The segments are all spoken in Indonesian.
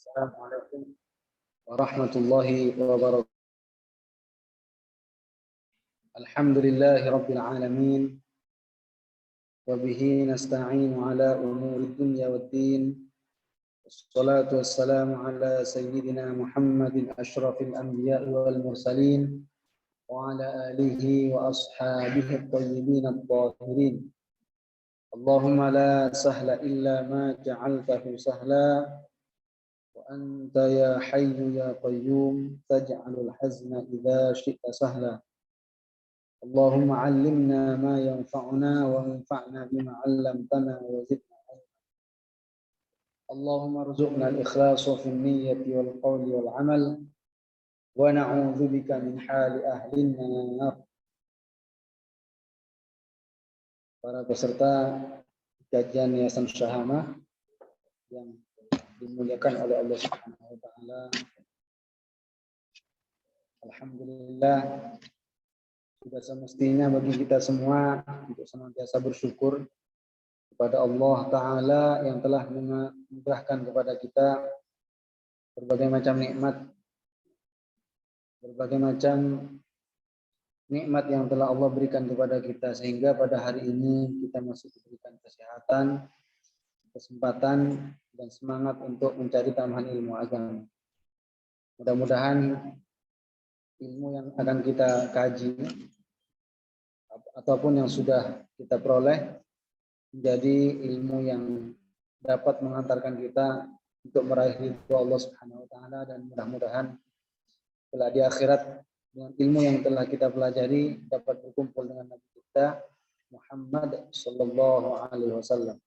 Assalamualaikum warahmatullahi wabarakatuh. Alhamdulillahi rabbil alamin. Wa bihi nasta'inu ala umuri dunya waddin. Wassalatu wassalamu ala sayyidina Muhammadin asyrafil anbiya'i wal mursalin wa ala alihi wa ashabihi at-tayyibin at-tahirin. Allahumma la sahla illa ma ja'altahu sahla وأنت يا حي يا قيوم تجعل الحزن إذا شئت سهلا اللهم علمنا ما ينفعنا وانفعنا بما علمتنا وزدنا علما اللهم ارزقنا الإخلاص في النية والقول والعمل ونعوذ بك من حال أهل النار. Para peserta kajian Yayasan Syahamah yang dimuliakan oleh Allah Subhanahu wa taala. Alhamdulillah, sudah semestinya bagi kita semua untuk senantiasa bersyukur kepada Allah taala yang telah menganugerahkan kepada kita berbagai macam nikmat yang telah Allah berikan kepada kita, sehingga pada hari ini kita masih diberikan kesehatan, kesempatan dan semangat untuk mencari tambahan ilmu agama. Mudah-mudahan ilmu yang akan kita kaji ataupun yang sudah kita peroleh menjadi ilmu yang dapat mengantarkan kita untuk meraih ridho Allah Subhanahu wa taala, dan mudah-mudahan kelak di akhirat dengan ilmu yang telah kita pelajari dapat berkumpul dengan Nabi kita Muhammad sallallahu alaihi wasallam.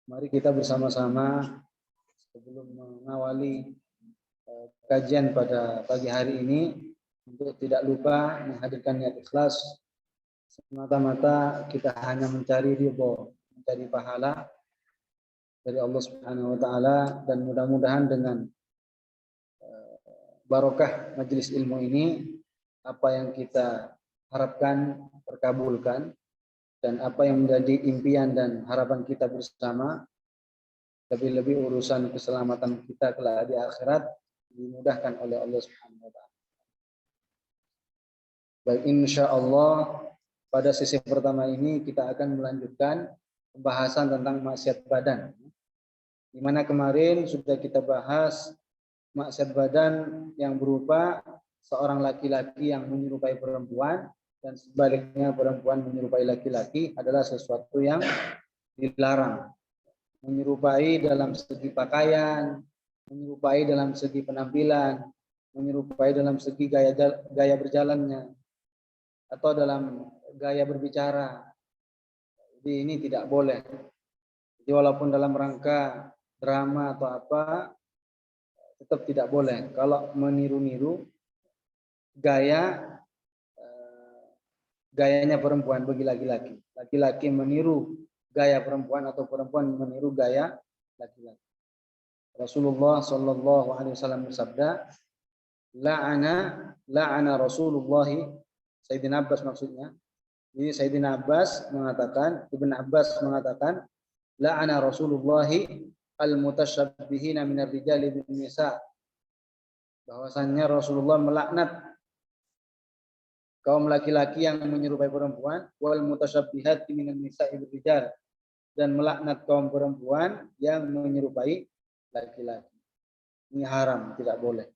Mari kita bersama-sama sebelum mengawali kajian pada pagi hari ini untuk tidak lupa menghadirkan niat ikhlas, semata-mata kita hanya mencari ridho, mencari pahala dari Allah Subhanahu wa taala, dan mudah-mudahan dengan barokah majelis ilmu ini apa yang kita harapkan terkabulkan, dan apa yang menjadi impian dan harapan kita bersama, lebih-lebih urusan keselamatan kita kelak di akhirat dimudahkan oleh Allah Subhanahu wa taala. Baik, insyaallah pada sesi pertama ini kita akan melanjutkan pembahasan tentang maksiat badan. Di mana kemarin sudah kita bahas maksiat badan yang berupa seorang laki-laki yang menyerupai perempuan dan sebaliknya perempuan menyerupai laki-laki adalah sesuatu yang dilarang. Menyerupai dalam segi pakaian, menyerupai dalam segi penampilan, menyerupai dalam segi gaya berjalannya, atau dalam gaya berbicara. Jadi ini tidak boleh. Jadi walaupun dalam rangka drama atau apa, tetap tidak boleh. Kalau meniru-niru gayanya perempuan bagi laki-laki. Laki-laki meniru gaya perempuan atau perempuan meniru gaya laki-laki. Rasulullah sallallahu alaihi wasallam bersabda, la'ana Rasulullah, Sayyidina Abbas maksudnya. Jadi Sayyidina Abbas mengatakan, Ibn Abbas mengatakan, la'ana Rasulullah al-mutasyabbihina minar rijali bin nisa. Bahwasannya Rasulullah melaknat kaum laki-laki yang menyerupai perempuan, wal mutasyabbihati minan nisa'i bir rijal, dan melaknat kaum perempuan yang menyerupai laki-laki. Ini haram, tidak boleh.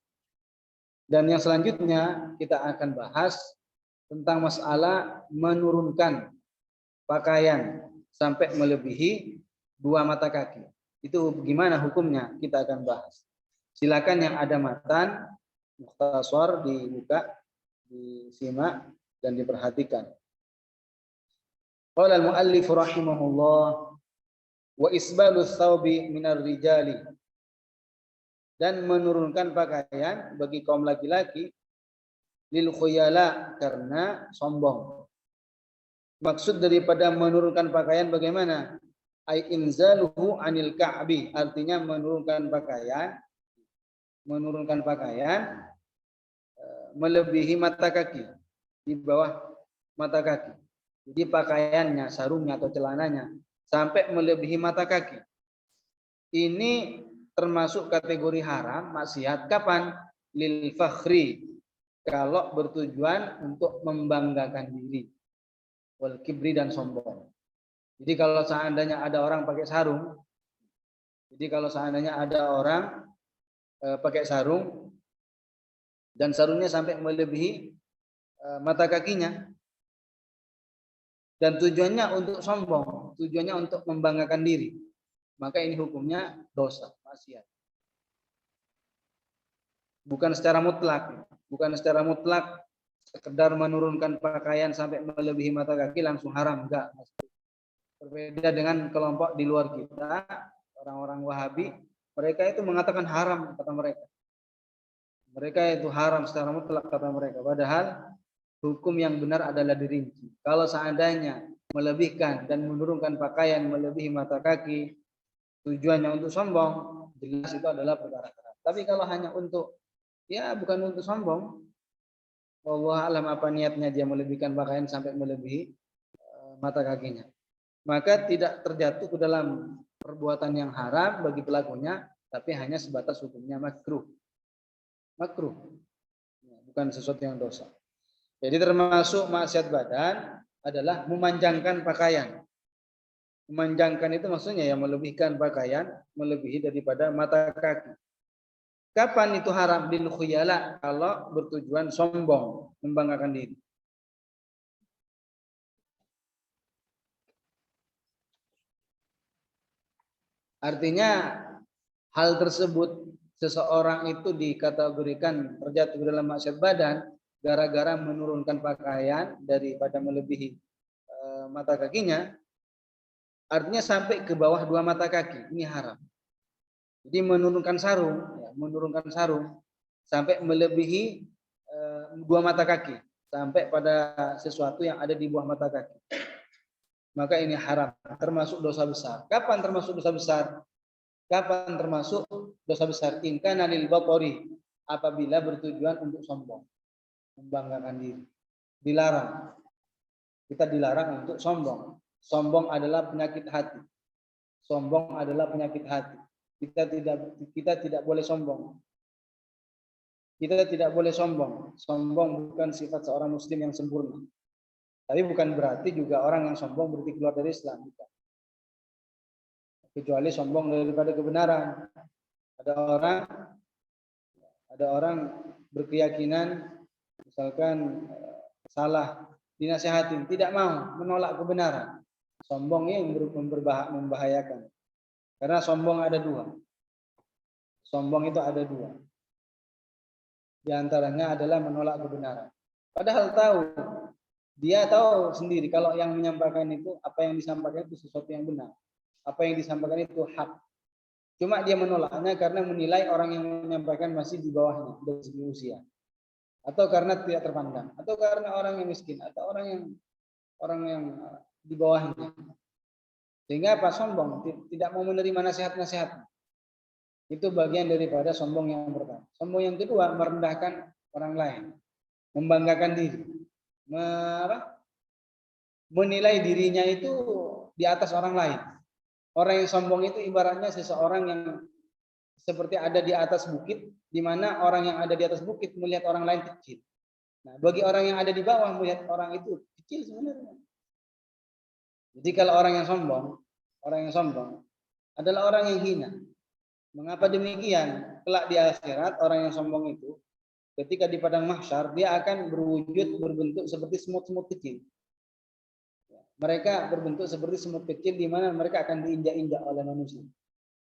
Dan yang selanjutnya kita akan bahas tentang masalah menurunkan pakaian sampai melebihi 2 mata kaki. Itu gimana hukumnya? Kita akan bahas. Silakan yang ada matan mukhtasar dibuka, disimak dan diperhatikan. Qala al-muallif rahimahullah wa isbalu thawbi minar rijali, dan menurunkan pakaian bagi kaum laki-laki lil khuyala, karena sombong. Maksud daripada menurunkan pakaian bagaimana? Ai inzaluhu anil ka'bi, artinya menurunkan pakaian melebihi mata kaki, di bawah mata kaki. Jadi pakaiannya, sarungnya atau celananya sampai melebihi mata kaki. ini termasuk kategori haram maksiat kapan? Lil fakhri, kalau bertujuan untuk membanggakan diri, wal kibri, dan sombong. Jadi kalau seandainya ada orang pakai sarung, pakai sarung dan sarungnya sampai melebihi mata kakinya, dan tujuannya untuk sombong, tujuannya untuk membanggakan diri, maka ini hukumnya dosa, maksiat. Bukan secara mutlak, sekedar menurunkan pakaian sampai melebihi mata kaki langsung haram, enggak. Berbeda dengan kelompok di luar kita, orang-orang Wahabi, mereka itu mengatakan haram, kata mereka. Mereka itu haram secara mutlak, kata mereka. Padahal hukum yang benar adalah dirinci. Kalau seandainya melebihkan dan menurunkan pakaian melebihi mata kaki, tujuannya untuk sombong, jelas itu adalah perkara haram. Tapi kalau hanya untuk, ya bukan untuk sombong, Allah alam apa niatnya dia melebihkan pakaian sampai melebihi mata kakinya, maka tidak terjatuh ke dalam perbuatan yang haram bagi pelakunya, tapi hanya sebatas hukumnya makruh, bukan sesuatu yang dosa. Jadi termasuk maksiat badan adalah memanjangkan pakaian. Memanjangkan itu maksudnya ya melebihkan pakaian melebihi daripada mata kaki. Kapan itu haram? Bil khuyala, kalau bertujuan sombong, membanggakan diri. Artinya hal tersebut, seseorang itu dikategorikan terjatuh dalam maksiat badan gara-gara menurunkan pakaian daripada melebihi mata kakinya, artinya sampai ke bawah 2 mata kaki, ini haram. Jadi menurunkan sarung sampai melebihi 2 mata kaki, sampai pada sesuatu yang ada di bawah mata kaki, maka ini haram, termasuk dosa besar. Kapan termasuk dosa besar? Kapan termasuk dosa besar? In kana lil batari, apabila bertujuan untuk sombong, membanggakan diri. Dilarang. Kita dilarang untuk sombong. Sombong adalah penyakit hati. Sombong adalah penyakit hati. Kita tidak boleh sombong. Kita tidak boleh sombong. Sombong bukan sifat seorang muslim yang sempurna. Tapi bukan berarti juga orang yang sombong berarti keluar dari Islam. Kecuali sombong daripada kebenaran. Ada orang berkeyakinan misalkan salah dinasihatin, tidak mau, menolak kebenaran. Sombongnya yang membahayakan. Karena sombong ada 2. Sombong itu ada 2. Di antaranya adalah menolak kebenaran. Padahal dia tahu sendiri kalau yang menyampaikan itu, apa yang disampaikan itu sesuatu yang benar. Apa yang disampaikan itu hak. Cuma dia menolaknya karena menilai orang yang menyampaikan masih di bawahnya dari segi usia, atau karena tidak terpandang, atau karena orang yang miskin, atau orang yang di bawahnya. Sehingga apa? Sombong, tidak mau menerima nasihat-nasihat. Itu bagian daripada sombong yang pertama. Sombong yang kedua, merendahkan orang lain, membanggakan diri, menilai dirinya itu di atas orang lain. Orang yang sombong itu ibaratnya seseorang yang seperti ada di atas bukit, di mana orang yang ada di atas bukit melihat orang lain kecil. Nah, bagi orang yang ada di bawah melihat orang itu kecil sebenarnya. Jadi kalau orang yang sombong adalah orang yang hina. Mengapa demikian? Kelak di akhirat orang yang sombong itu ketika di padang mahsyar dia akan berbentuk seperti semut-semut kecil. Mereka berbentuk seperti semut kecil di mana mereka akan diinjak-injak oleh manusia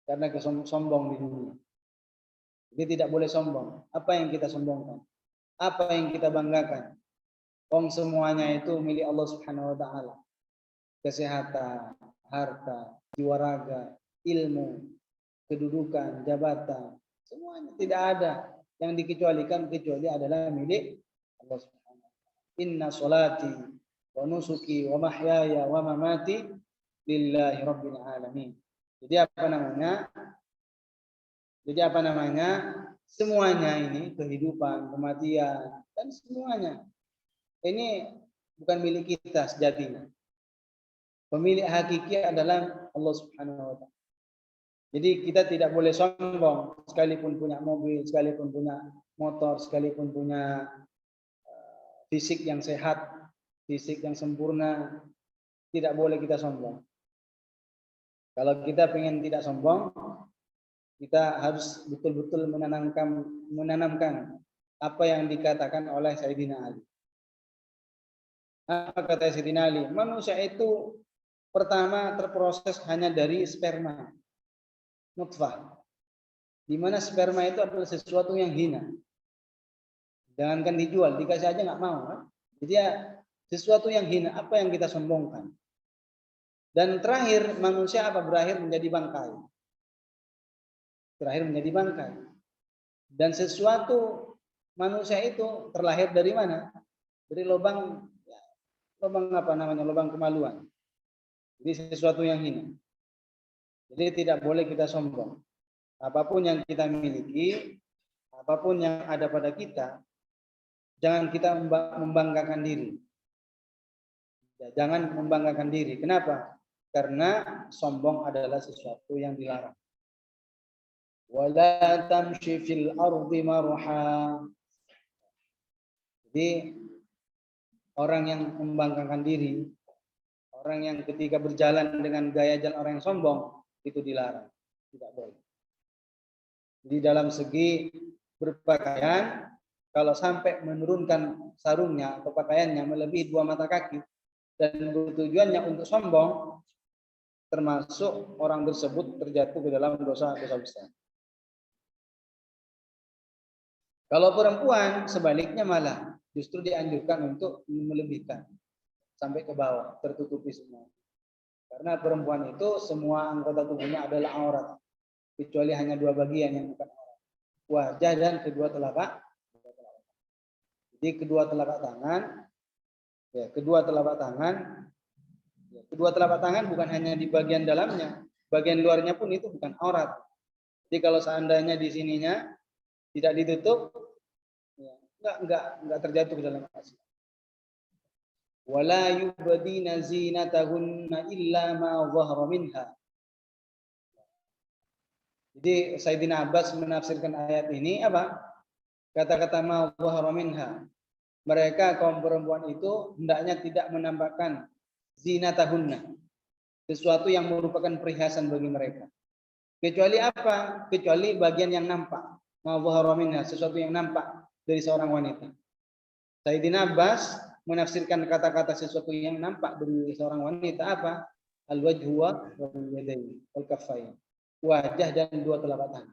karena sombong di dunia. Jadi tidak boleh sombong. Apa yang kita sombongkan? Apa yang kita banggakan? Semuanya itu milik Allah Subhanahu wa taala. Kesehatan, harta, jiwa raga, ilmu, kedudukan, jabatan, semuanya tidak ada yang dikecualikan kecuali adalah milik Allah Subhanahu wa taala. Inna sholati wa nusuki wa mahyaya wa mamati lillahi rabbil alamin. Jadi apa namanya? Semuanya ini, kehidupan, kematian, dan semuanya ini bukan milik kita sejatinya. Pemilik hakiki adalah Allah Subhanahu wa taala. Jadi kita tidak boleh sombong, sekalipun punya mobil, sekalipun punya motor, sekalipun punya fisik yang sehat, fisik yang sempurna, tidak boleh kita sombong. Kalau kita ingin tidak sombong, kita harus betul-betul menanamkan apa yang dikatakan oleh Sayyidina Ali. Apa kata Sayyidina Ali? Manusia itu pertama terproses hanya dari sperma, nutfah. Di mana sperma itu adalah sesuatu yang hina. Jangankan dijual, dikasih aja nggak mau. Kan? Jadi ya sesuatu yang hina, apa yang kita sombongkan. Dan terakhir manusia apa berakhir menjadi bangkai. Terakhir menjadi bangkai. Dan sesuatu manusia itu terlahir dari mana? Dari lubang apa namanya? Lubang kemaluan. Jadi sesuatu yang hina. Jadi tidak boleh kita sombong. Apapun yang kita miliki, apapun yang ada pada kita, jangan kita membanggakan diri. Jangan membanggakan diri. Kenapa? Karena sombong adalah sesuatu yang dilarang. Wala tamshi fil ardi marha. Jadi orang yang membanggakan diri, orang yang ketika berjalan dengan gaya jalan orang yang sombong, itu dilarang. Tidak boleh. Di dalam segi berpakaian, kalau sampai menurunkan sarungnya atau pakaiannya melebihi 2 mata kaki dan bertujuannya untuk sombong, termasuk orang tersebut terjatuh ke dalam dosa-dosa besar. Kalau perempuan sebaliknya malah justru dianjurkan untuk melebihkan sampai ke bawah, tertutupi semua. Karena perempuan itu semua anggota tubuhnya adalah aurat, kecuali hanya 2 bagian yang bukan aurat, wajah dan kedua telapak. Jadi kedua telapak tangan bukan hanya di bagian dalamnya, bagian luarnya pun itu bukan aurat. Jadi kalau seandainya di sininya tidak ditutup, ya, enggak terjatuh ke dalam maksiat. Wala yubdina zinatahunna illa ma dhahara minha. Jadi Sayyidina Abbas menafsirkan ayat ini apa? Kata-kata ma dhahara minha. Mereka kaum perempuan itu hendaknya tidak menampakkan zinatahunna, sesuatu yang merupakan perhiasan bagi mereka. Kecuali apa? Kecuali bagian yang nampak. Ma dhahara minha, sesuatu yang nampak dari seorang wanita. Sayyidina Abbas menafsirkan kata-kata sesuatu yang nampak dari seorang wanita apa? Al-wajhu wal yadayn wal kaffayn. Wajah dan 2 telapak tangan.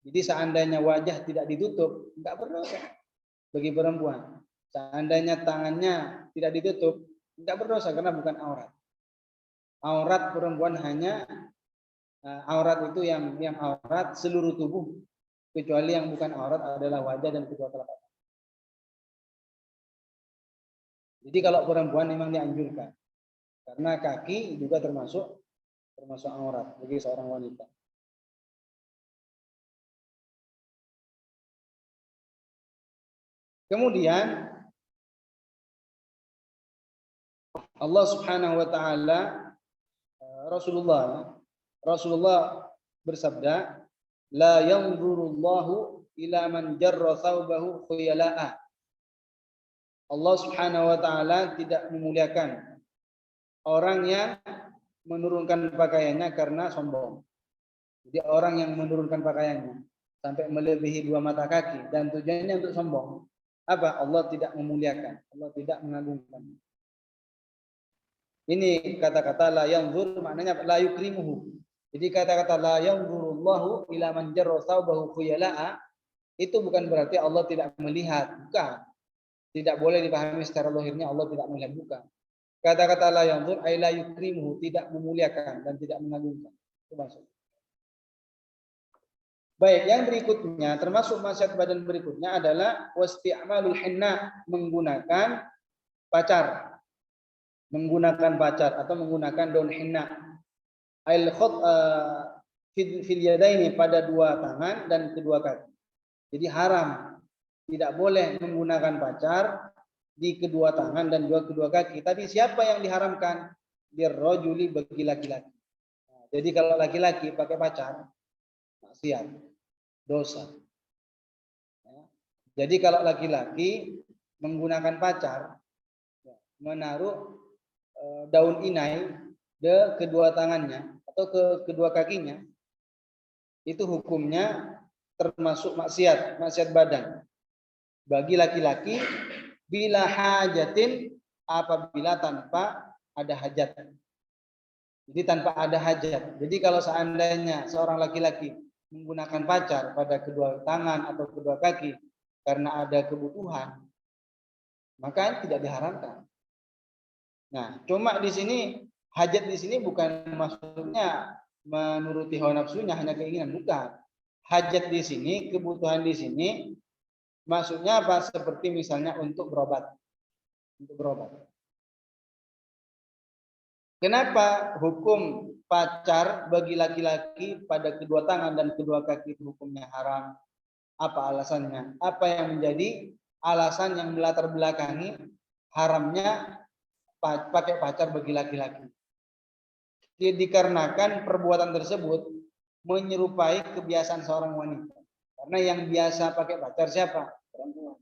Jadi seandainya wajah tidak ditutup, enggak berdosa bagi perempuan. Seandainya tangannya tidak ditutup, enggak berdosa karena bukan aurat. Aurat perempuan hanya aurat itu yang aurat seluruh tubuh, kecuali yang bukan aurat adalah wajah dan kedua telapak tangan. Jadi kalau perempuan memang dianjurkan, karena kaki juga termasuk aurat bagi seorang wanita. Kemudian Allah Subhanahu wa taala, Rasulullah bersabda, la yanzurullahu ila man jarra thawbahu khuyala'a. Allah Subhanahu wa taala tidak memuliakan orang yang menurunkan pakaiannya karena sombong. Jadi orang yang menurunkan pakaiannya sampai melebihi 2 mata kaki dan tujuannya untuk sombong, apa? Allah tidak memuliakan, Allah tidak mengagungkan. Ini kata-kata la yanzur maknanya la yukrimuhu. Jadi kata-kata la yanzurullahu ila man jarra thawbahu khuyala'a itu bukan berarti Allah tidak melihat, bukan. Tidak boleh dipahami secara lahirnya Allah tidak melihat, bukan. Kata-kata la yanzur ay la yukrimuhu, tidak memuliakan dan tidak mengagungkan. Itu maksudnya. Baik, yang berikutnya termasuk maksiat badan berikutnya adalah wasti'malul hinna, menggunakan pacar. Menggunakan pacar atau menggunakan daun hinna. Al khut fil yadaini, pada 2 tangan dan kedua kaki. Jadi haram. Tidak boleh menggunakan pacar di kedua tangan dan kedua kaki. Tapi siapa yang diharamkan? Dirrajuli, bagi laki-laki. Nah, Jadi kalau laki-laki pakai pacar, maksiat, dosa. Ya. Jadi kalau laki-laki menggunakan pacar, menaruh daun inai ke kedua tangannya atau ke kedua kakinya, itu hukumnya termasuk maksiat badan bagi laki-laki bila hajatin, apabila tanpa ada hajat. Jadi tanpa ada hajat. Jadi kalau seandainya seorang laki-laki menggunakan pacar pada kedua tangan atau kedua kaki karena ada kebutuhan, maka tidak diharamkan. Nah, cuma di sini hajat di sini bukan maksudnya menuruti hawa nafsunya, hanya keinginan, bukan. Hajat di sini, kebutuhan di sini maksudnya apa? Seperti misalnya untuk berobat. Untuk berobat. Kenapa hukum pacar bagi laki-laki pada kedua tangan dan kedua kaki itu hukumnya haram? Apa alasannya? Apa yang menjadi alasan yang melatar belakangi haramnya pakai pacar bagi laki-laki? Dikarenakan perbuatan tersebut menyerupai kebiasaan seorang wanita. Karena yang biasa pakai pacar siapa? Perempuan.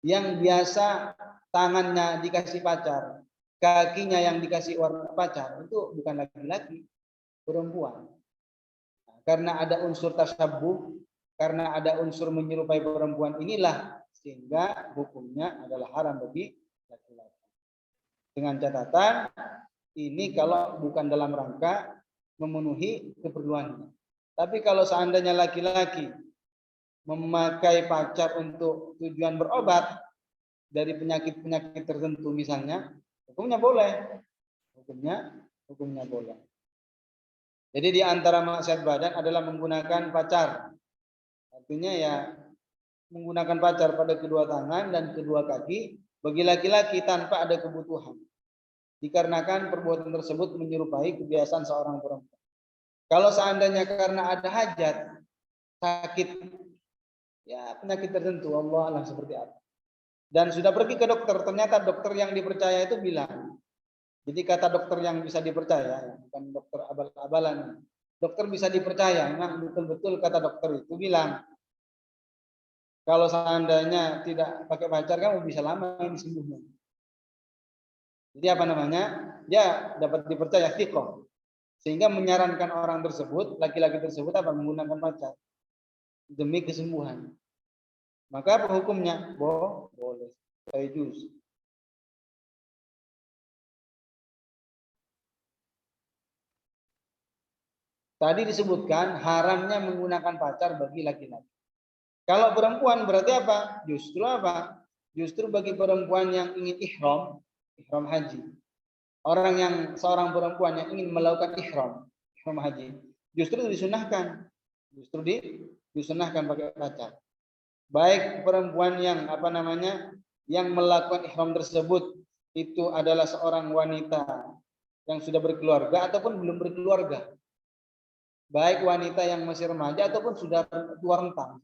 Yang biasa tangannya dikasih pacar, kakinya yang dikasih warna pacar, itu bukan laki-laki, perempuan. Nah, karena ada unsur tasyabuh, karena ada unsur menyerupai perempuan, inilah sehingga hukumnya adalah haram bagi laki-laki. Dengan catatan ini kalau bukan dalam rangka memenuhi keperluannya. Tapi kalau seandainya laki-laki memakai pacar untuk tujuan berobat dari penyakit-penyakit tertentu misalnya, hukumnya boleh. Hukumnya boleh. Jadi di antara maksiat badan adalah menggunakan pacar. Artinya ya menggunakan pacar pada kedua tangan dan kedua kaki bagi laki-laki tanpa ada kebutuhan. Dikarenakan perbuatan tersebut menyerupai kebiasaan seorang perempuan. Kalau seandainya karena ada hajat, sakit, ya penyakit tertentu, Allah alam seperti apa. Dan sudah pergi ke dokter, ternyata dokter yang dipercaya itu bilang, jadi kata dokter yang bisa dipercaya, bukan dokter abal-abalan. Dokter bisa dipercaya, memang betul-betul kata dokter itu bilang, kalau seandainya tidak pakai pacar kamu bisa lama ini sembuhnya. Jadi apa namanya? Dia dapat dipercaya thiqah. Sehingga menyarankan orang tersebut, laki-laki tersebut apa menggunakan pacar demi kesembuhan. Maka apa hukumnya? Boleh. Juz. Tadi disebutkan haramnya menggunakan pacar bagi laki-laki. Kalau perempuan berarti apa? Justru apa? Justru bagi perempuan yang ingin ihram haji. Seorang perempuan yang ingin melakukan ihram haji, justru disunahkan. Disunahkan pakai pacar. Baik perempuan yang yang melakukan ihram tersebut itu adalah seorang wanita yang sudah berkeluarga ataupun belum berkeluarga. Baik wanita yang masih remaja ataupun sudah tua renta.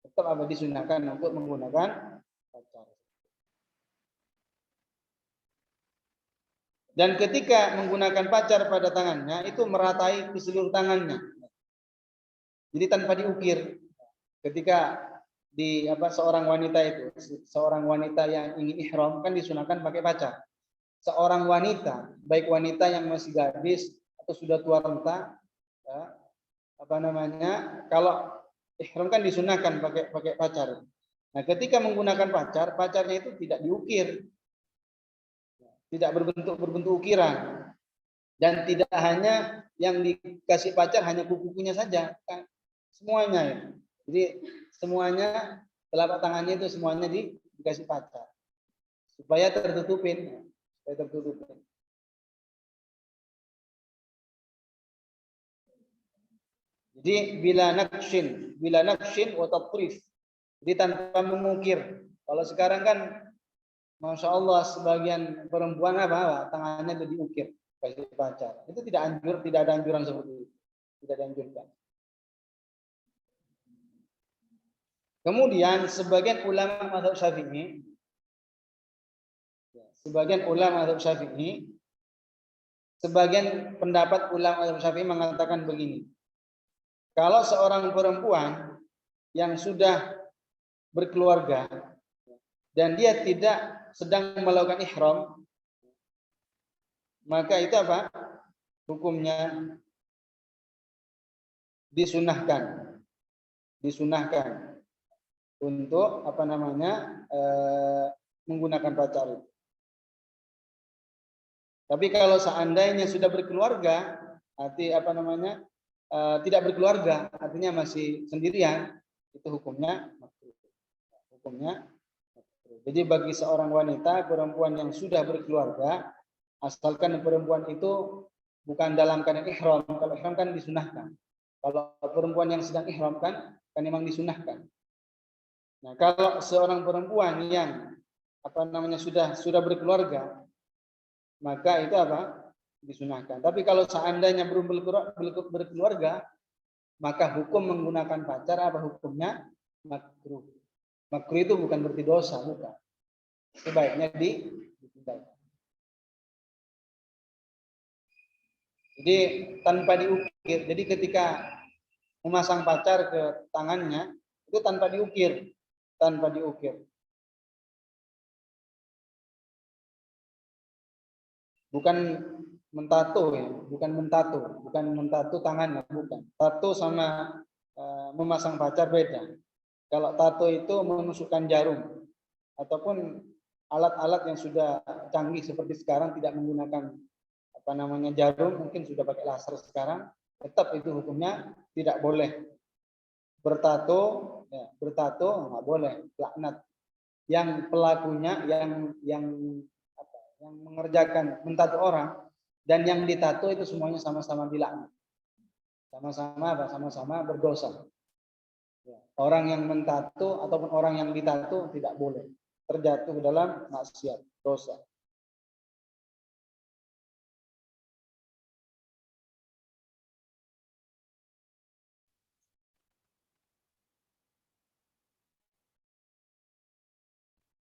Tetap disunahkan untuk menggunakan pacar. Dan ketika menggunakan pacar pada tangannya itu meratai ke seluruh tangannya. Jadi tanpa diukir. Ketika seorang wanita yang ingin ihram kan disunahkan pakai pacar. Seorang wanita, baik wanita yang masih gadis atau sudah tua renta, ya, kalau ihram kan disunahkan pakai pacar. Nah, ketika menggunakan pacar, pacarnya itu tidak diukir, tidak berbentuk ukiran, dan tidak hanya yang dikasih pacar hanya kuku-kukunya saja, kan? Semuanya ya. Jadi semuanya telapak tangannya itu semuanya dikasih pacar supaya tertutupin. Jadi bila nakshin wa tatrif. Jadi tanpa mengukir. Kalau sekarang kan Masya Allah sebagian perempuan tangannya itu diukir kasih pacar. Itu tidak ada anjuran seperti itu. Tidak dianjurkan. Kemudian sebagian ulama mazhab Syafi'i sebagian pendapat ulama Syafi'i mengatakan begini. Kalau seorang perempuan yang sudah berkeluarga dan dia tidak sedang melakukan ihram, maka itu apa? Hukumnya disunahkan untuk menggunakan pacar. Tapi kalau seandainya sudah berkeluarga, tidak berkeluarga, artinya masih sendirian, itu hukumnya makruh. Jadi bagi seorang wanita, perempuan yang sudah berkeluarga, asalkan perempuan itu bukan dalam keadaan ihram. Kalau ihram kan disunahkan. Kalau perempuan yang sedang ihram kan memang disunahkan. Nah, kalau seorang perempuan yang sudah berkeluarga, maka itu disunahkan. Tapi kalau seandainya belum berkeluarga, maka hukum menggunakan pacar hukumnya? Makruh. Makruh itu bukan berarti dosa, bukan. Sebaiknya ditinggalkan. Jadi tanpa diukir. Jadi ketika memasang pacar ke tangannya itu tanpa diukir. Bukan mentato ya, bukan mentato tangannya, bukan. Tato sama memasang pacar beda. Kalau tato itu menusukkan jarum ataupun alat-alat yang sudah canggih seperti sekarang tidak menggunakan jarum, mungkin sudah pakai laser sekarang, tetap itu hukumnya tidak boleh. Bertato nggak boleh, laknat. Yang pelakunya yang mengerjakan mentato orang dan yang ditato itu semuanya sama-sama dilaknat. Sama-sama berdosa. Orang yang mentato ataupun orang yang ditato tidak boleh, terjatuh dalam maksiat, dosa.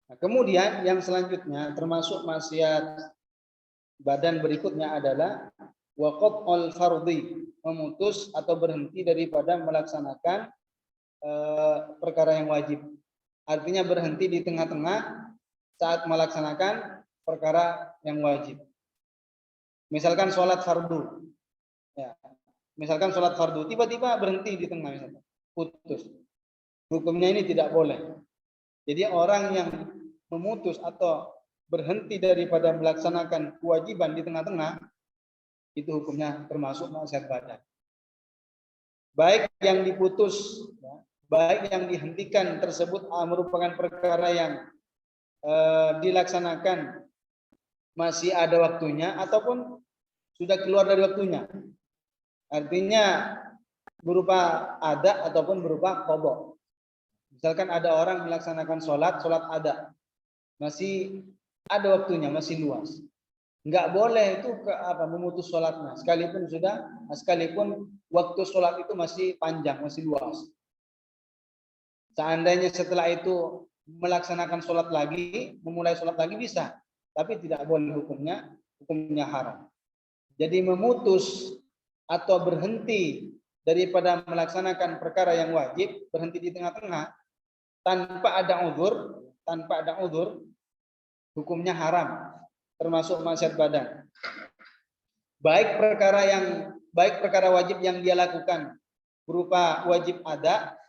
Nah, kemudian yang selanjutnya termasuk maksiat badan berikutnya adalah waqaf'ul fardhi, memutus atau berhenti daripada melaksanakan perkara yang wajib. Artinya berhenti di tengah-tengah saat melaksanakan perkara yang wajib. Misalkan sholat fardu. Ya. Misalkan sholat fardu tiba-tiba berhenti di tengah, misalkan putus. Hukumnya ini tidak boleh. Jadi orang yang memutus atau berhenti daripada melaksanakan kewajiban di tengah-tengah, itu hukumnya termasuk maksiat badan. Baik yang diputus, baik yang dihentikan tersebut merupakan perkara yang dilaksanakan masih ada waktunya ataupun sudah keluar dari waktunya. Artinya berupa ada ataupun berupa qadha. Misalkan ada orang melaksanakan sholat ada, masih ada waktunya, masih luas. Enggak boleh itu memutus sholatnya, sekalipun waktu sholat itu masih panjang, masih luas. Seandainya setelah itu melaksanakan sholat lagi, memulai sholat lagi bisa, tapi tidak boleh, hukumnya haram. Jadi memutus atau berhenti daripada melaksanakan perkara yang wajib, berhenti di tengah-tengah tanpa ada uzur, hukumnya haram, termasuk maksiat badan. Baik perkara wajib yang dia lakukan berupa wajib ada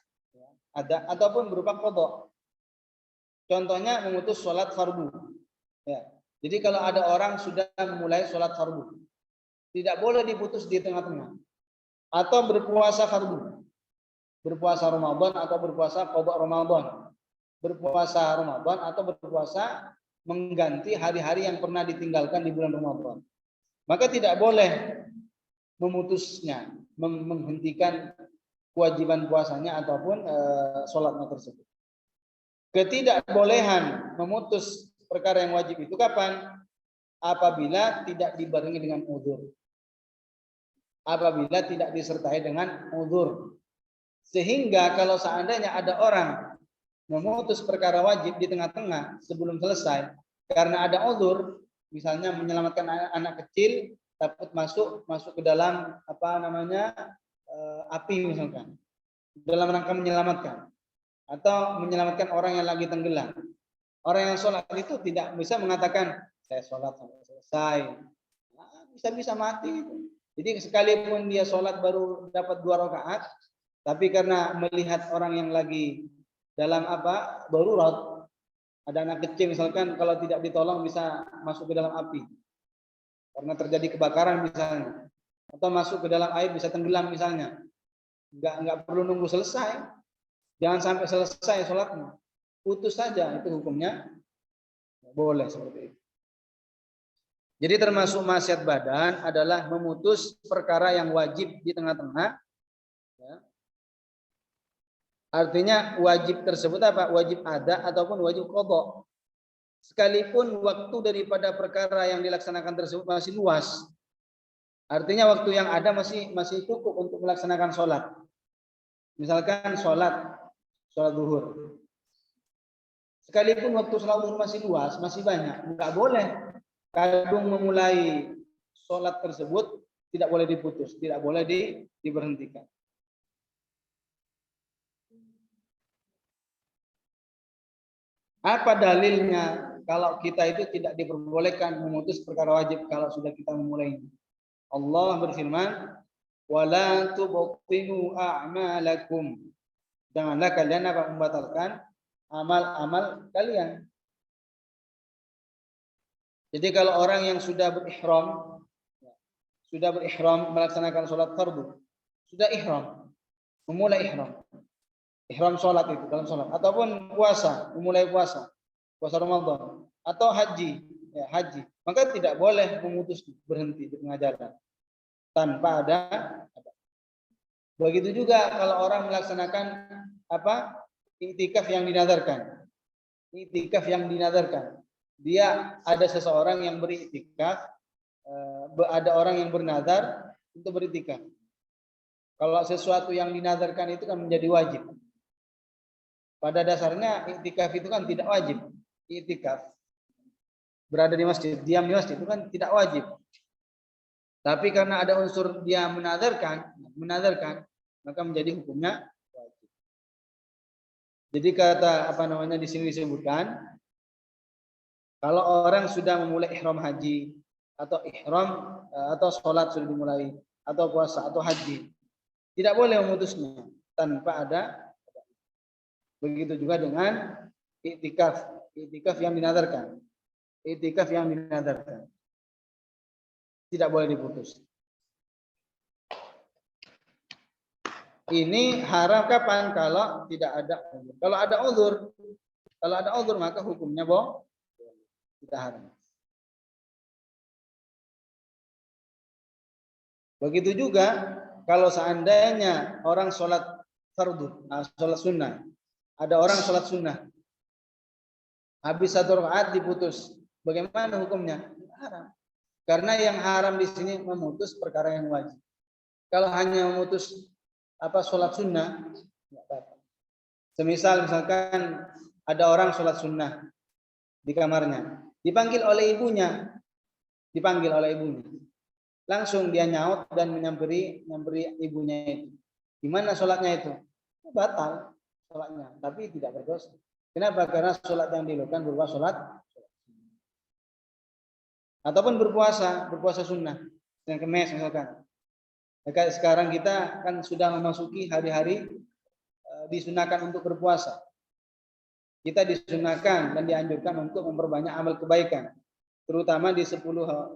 ataupun berupa qadha. Contohnya memutus sholat fardu. Ya. Jadi kalau ada orang sudah memulai sholat fardu, tidak boleh diputus di tengah-tengah. Atau berpuasa fardu, berpuasa Ramadan atau berpuasa qadha Ramadan, berpuasa Ramadan atau berpuasa mengganti hari-hari yang pernah ditinggalkan di bulan Ramadan. Maka tidak boleh memutusnya, menghentikan kewajiban puasanya ataupun sholatnya tersebut. Ketidakbolehan memutus perkara yang wajib itu kapan? Apabila tidak dibarengi dengan uzur. Apabila tidak disertai dengan uzur. Sehingga kalau seandainya ada orang memutus perkara wajib di tengah-tengah sebelum selesai karena ada uzur, misalnya menyelamatkan anak kecil takut masuk ke dalam api misalkan, dalam rangka menyelamatkan atau menyelamatkan orang yang lagi tenggelam. Orang yang sholat itu tidak bisa mengatakan saya sholat sampai selesai, bisa mati. Jadi sekalipun dia sholat baru dapat 2 rakaat, tapi karena melihat orang yang lagi dalam darurat, ada anak kecil misalkan, kalau tidak ditolong bisa masuk ke dalam api karena terjadi kebakaran misalnya, atau masuk ke dalam air bisa tenggelam misalnya, nggak perlu nunggu selesai, jangan sampai selesai sholatnya, putus saja, itu hukumnya boleh seperti itu. Jadi termasuk maksiat badan adalah memutus perkara yang wajib di tengah-tengah. Ya. Artinya wajib tersebut apa? Wajib ada ataupun wajib qadha. Sekalipun waktu daripada perkara yang dilaksanakan tersebut masih luas. Artinya waktu yang ada masih cukup untuk melaksanakan sholat. Misalkan sholat zuhur. Sekalipun waktu sholat zuhur masih luas, masih banyak, nggak boleh kadung memulai sholat tersebut, tidak boleh diputus, tidak boleh diberhentikan. Apa dalilnya kalau kita itu tidak diperbolehkan memutus perkara wajib kalau sudah kita memulai? Allah berfirman, "Wala tubtilu a'malakum." Janganlah kalian membatalkan amal-amal kalian. Jadi kalau orang yang sudah berihram melaksanakan sholat fardu, sudah ihram, memulai ihram sholat itu dalam sholat, ataupun memulai puasa Ramadan, atau haji, maka tidak boleh memutus, berhenti di tengah jalan tanpa ada. Begitu juga kalau orang melaksanakan iktikaf yang dinadarkan. Dia ada seseorang yang beriktikaf, ada orang yang bernazar untuk beriktikaf. Kalau sesuatu yang dinadarkan itu kan menjadi wajib. Pada dasarnya iktikaf itu kan tidak wajib. Iktikaf berada di masjid, diam di masjid itu kan tidak wajib. Tapi karena ada unsur dia menadarkan, maka menjadi hukumnya wajib. Jadi kata di sini disebutkan, kalau orang sudah memulai ihram haji atau sholat sudah dimulai, atau puasa atau haji, tidak boleh memutusnya tanpa ada. Begitu juga dengan iktikaf yang dinadarkan. Tidak boleh diputus. Ini haram kapan? Kalau tidak ada uzur. Kalau ada uzur maka hukumnya tidak haram. Begitu juga kalau seandainya orang sholat fardu, sholat sunnah. Ada orang sholat sunnah, habis 1 rakaat diputus. Bagaimana hukumnya? Haram. Karena yang haram di sini memutus perkara yang wajib. Kalau hanya memutus sholat sunnah, tidak apa-apa. Misalkan ada orang sholat sunnah di kamarnya, dipanggil oleh ibunya, langsung dia nyaut dan menyamperin ibunya itu. Gimana sholatnya itu? Batal sholatnya, tapi tidak berdosa. Kenapa? Karena sholat yang dilakukan berupa sholat ataupun berpuasa sunnah yang kemes misalkan. Maka sekarang kita kan sudah memasuki hari-hari disunahkan untuk berpuasa. Kita disunahkan dan dianjurkan untuk memperbanyak amal kebaikan, terutama di 10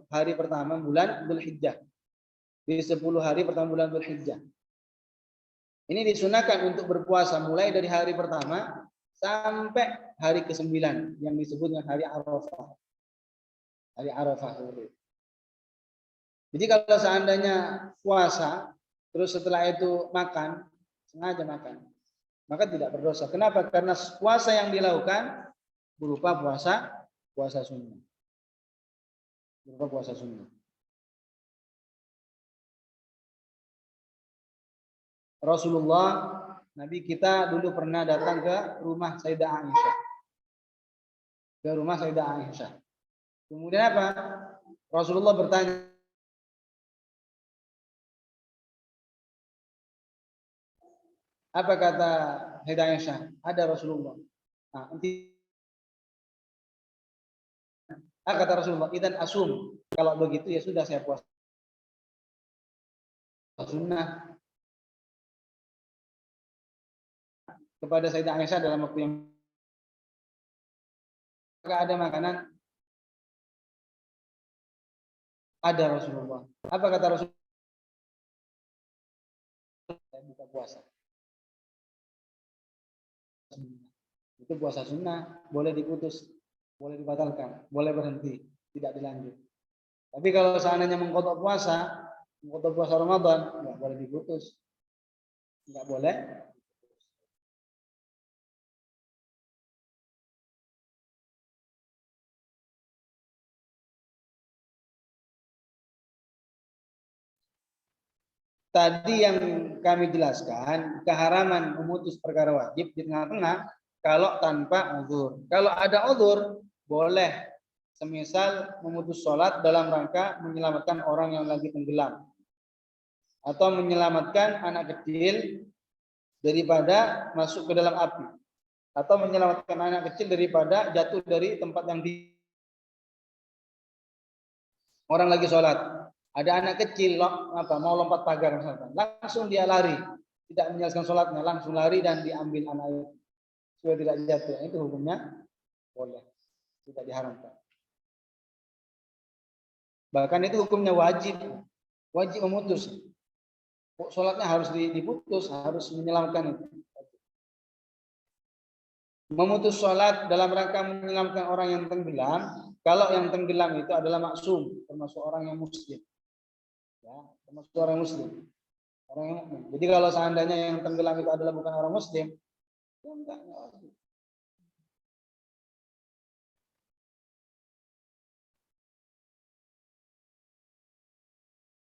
hari pertama bulan Dzulhijjah. Di 10 hari pertama bulan Dzulhijjah. Ini disunahkan untuk berpuasa mulai dari hari pertama sampai hari ke-9 yang disebut dengan hari Arafah. Hari Arafah. Jadi kalau seandainya puasa, terus setelah itu sengaja makan, maka tidak berdosa. Kenapa? Karena puasa yang dilakukan berupa puasa sunnah. Rasulullah, Nabi kita dulu pernah datang ke rumah Sayyidah Aisyah. Kemudian apa? Rasulullah bertanya, Apa kata Aisyah? Ada Rasulullah. Nah, kata Rasulullah, idan asum. Kalau begitu ya sudah saya puasa sunnah. Kepada Sayyidah Aisyah dalam waktu yang enggak ada makanan, ada Rasulullah. Apa kata Rasulullah? Saya buka puasa. Itu puasa sunnah, boleh diputus, boleh dibatalkan, boleh berhenti, tidak dilanjut. Tapi kalau seandainya mengkodok puasa Ramadan, nggak boleh diputus, nggak boleh. Tadi yang kami jelaskan, keharaman memutus perkara wajib di tengah-tengah kalau tanpa uzur. Kalau ada uzur, boleh. Semisal memutus sholat dalam rangka menyelamatkan orang yang lagi tenggelam. Atau menyelamatkan anak kecil daripada masuk ke dalam api. Atau menyelamatkan anak kecil daripada jatuh dari tempat yang orang lagi sholat. Ada anak kecil mau lompat pagar misalkan, langsung dia lari, tidak menyelesaikan sholatnya, langsung lari dan diambil anak itu supaya tidak jatuh. Itu hukumnya boleh, tidak diharamkan. Bahkan itu hukumnya wajib memutus. Sholatnya harus diputus, harus menyelamatkan itu. Memutus sholat dalam rangka menyelamatkan orang yang tenggelam. Kalau yang tenggelam itu adalah maksum, termasuk orang yang muslim. Ya, termasuk orang muslim, orang yang mukmin. Jadi kalau seandainya yang tenggelam itu adalah bukan orang muslim, ya enggak.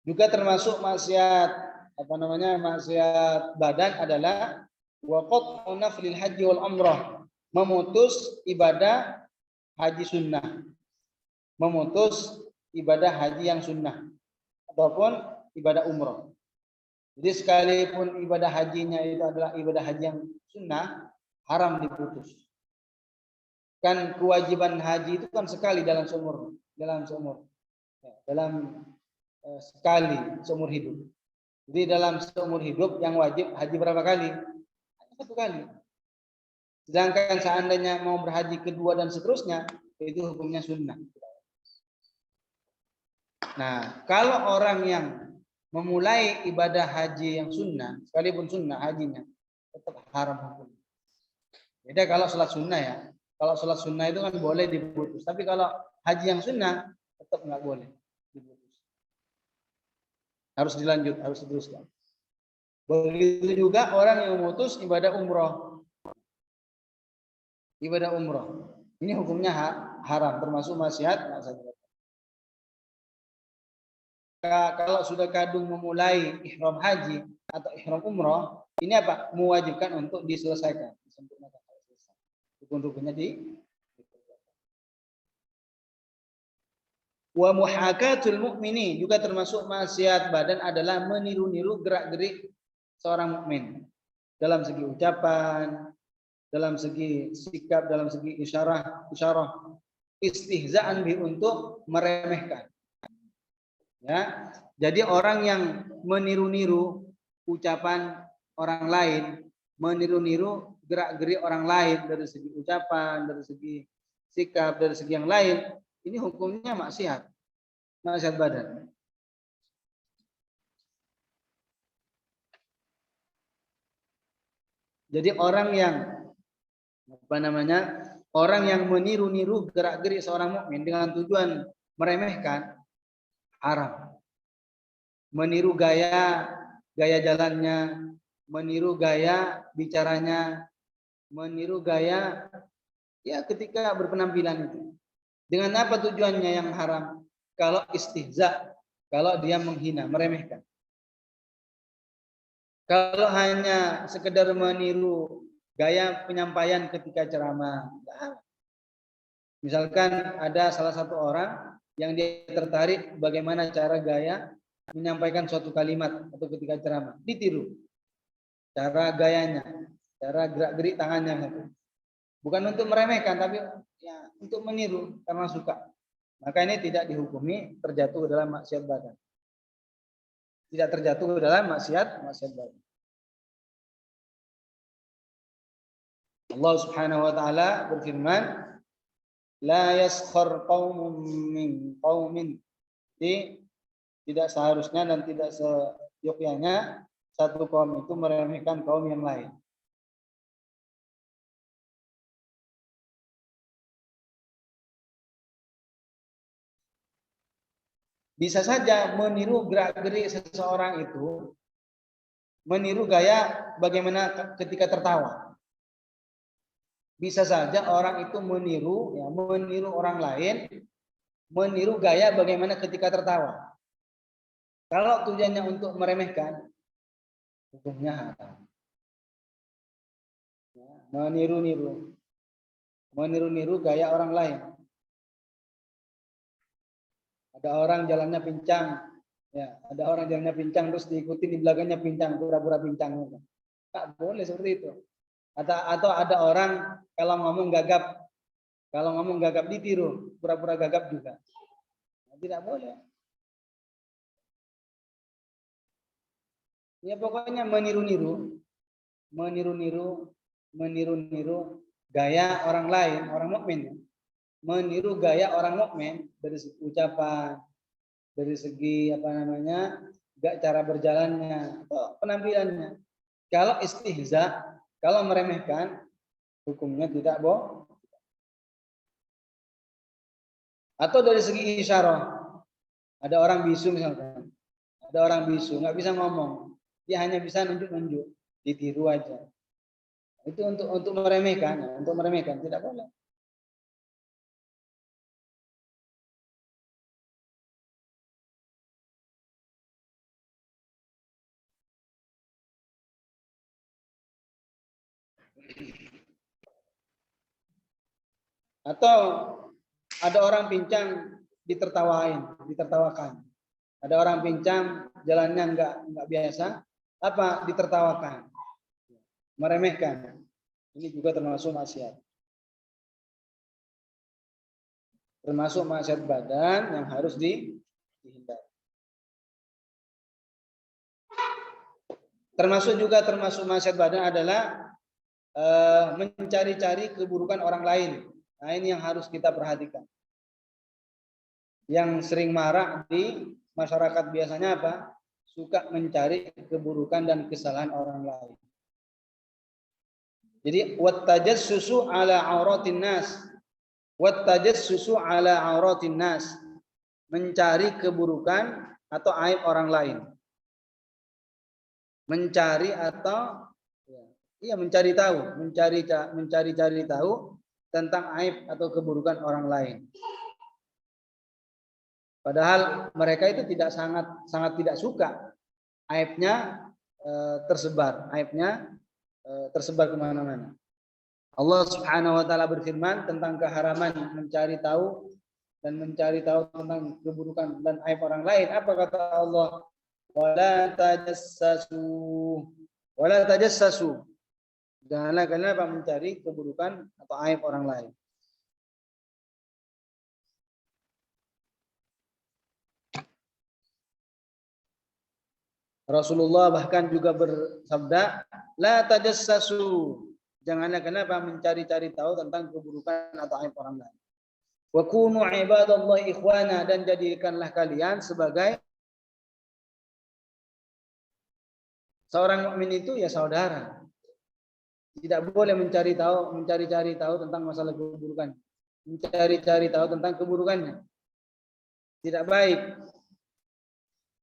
Juga termasuk maksiat maksiat badan adalah waqat naflil haji wal umrah, memutus ibadah haji sunnah, memutus ibadah haji yang sunnah ataupun ibadah umroh. Jadi sekalipun ibadah hajinya itu adalah ibadah haji yang sunnah, haram diputus. Kan kewajiban haji itu kan sekali dalam seumur sekali seumur hidup. Jadi dalam seumur hidup yang wajib haji berapa kali? Satu kali. Sedangkan seandainya mau berhaji kedua dan seterusnya, itu hukumnya sunnah. Nah, kalau orang yang memulai ibadah haji yang sunnah, sekalipun sunnah hajinya, tetap haram hukum. Beda kalau sholat sunnah ya. Kalau sholat sunnah itu kan boleh diputus. Tapi kalau haji yang sunnah, tetap nggak boleh diputus. Harus dilanjut, harus diteruskan. Begitu juga orang yang memutus ibadah umroh. Ibadah umroh. Ini hukumnya haram, termasuk maksiat. Kalau sudah kadung memulai ihram haji atau ihram umroh, ini apa? Mewajibkan untuk diselesaikan. Rukun-rukunnya wa muhakatul mukmini, juga termasuk maksiat badan adalah meniru-niru gerak-gerik seorang mukmin dalam segi ucapan, dalam segi sikap, dalam segi isyarah istihzaan bi, untuk meremehkan. Ya, jadi orang yang meniru-niru ucapan orang lain, meniru-niru gerak-gerik orang lain dari segi ucapan, dari segi sikap, dari segi yang lain, ini hukumnya maksiat badan. Jadi orang yang orang yang meniru-niru gerak-gerik seorang mukmin dengan tujuan meremehkan, haram. Meniru gaya jalannya, meniru gaya bicaranya, meniru gaya ya ketika berpenampilan itu. Dengan apa tujuannya yang haram? Kalau istihza, kalau dia menghina, meremehkan. Kalau hanya sekedar meniru gaya penyampaian ketika ceramah, misalkan ada salah satu orang yang dia tertarik bagaimana cara gaya menyampaikan suatu kalimat atau ketika ceramah, ditiru. cara gayanya, cara gerak-gerik tangannya. Bukan untuk meremehkan, tapi ya untuk meniru karena suka. Maka ini tidak dihukumi terjatuh dalam maksiat badan. Tidak terjatuh dalam maksiat badan. Allah Subhanahu wa taala berfirman, la yaskhar qaumun min qaumin. Jadi tidak seharusnya dan tidak seyogyanya satu kaum itu meremehkan kaum yang lain. Bisa saja meniru gerak-gerik seseorang itu, meniru gaya bagaimana ketika tertawa. Bisa saja orang itu meniru orang lain, meniru gaya bagaimana ketika tertawa. Kalau tujuannya untuk meremehkan, hukumnya haram. Meniru gaya orang lain. Ada orang jalannya pincang, ya, ada orang jalannya pincang terus diikuti di belakangnya pincang, pura-pura pincang. Tak boleh seperti itu. Atau ada orang kalau ngomong gagap ditiru, pura-pura gagap juga. Nah, tidak boleh. Ya pokoknya meniru-niru gaya orang lain, orang mukmin. Meniru gaya orang mukmin dari segi ucapan, dari segi cara berjalannya atau penampilannya. Kalau istihza, kalau meremehkan, hukumnya tidak boleh. Atau dari segi isyarah, ada orang bisu misalkan, ada orang bisu nggak bisa ngomong, dia hanya bisa nunjuk-nunjuk, ditiru aja. Itu untuk meremehkan, tidak boleh. Atau ada orang pincang ditertawakan. Ada orang pincang jalannya nggak biasa, ditertawakan, meremehkan. Ini juga termasuk maksiat. Termasuk maksiat badan yang harus dihindari. Termasuk maksiat badan adalah mencari-cari keburukan orang lain. Nah, ini yang harus kita perhatikan. Yang sering marak di masyarakat biasanya apa? Suka mencari keburukan dan kesalahan orang lain. Jadi wattajassusu ala auratin nas. Wattajassusu ala auratin nas. Mencari keburukan atau aib orang lain. Mencari atau mencari tahu tentang aib atau keburukan orang lain. Padahal mereka itu sangat tidak suka aibnya tersebar kemana-mana. Allah Subhanahu wa taala berfirman tentang keharaman mencari tahu tentang keburukan dan aib orang lain. Apa kata Allah? Wala tajassasu. Janganlah kalian mencari keburukan atau aib orang lain. Rasulullah bahkan juga bersabda, la tajassasu. Janganlah kenapa mencari-cari tahu tentang keburukan atau aib orang lain. Wa kunu ibadallahi ikhwana, dan jadikanlah kalian sebagai seorang mukmin itu ya saudara. Tidak boleh mencari-cari tahu tentang masalah keburukan. Mencari-cari tahu tentang keburukannya. Tidak baik.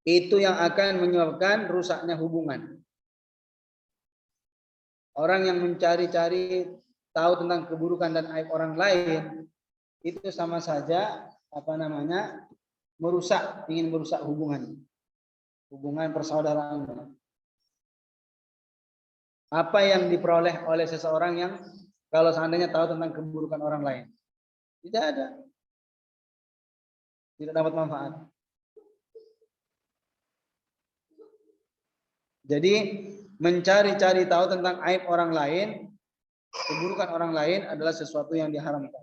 Itu yang akan menyebabkan rusaknya hubungan. Orang yang mencari-cari tahu tentang keburukan dan aib orang lain itu sama saja ingin merusak hubungan persaudaraan. Apa yang diperoleh oleh seseorang yang kalau seandainya tahu tentang keburukan orang lain? Tidak ada. Tidak dapat manfaat. Jadi mencari-cari tahu tentang aib orang lain, keburukan orang lain adalah sesuatu yang diharamkan.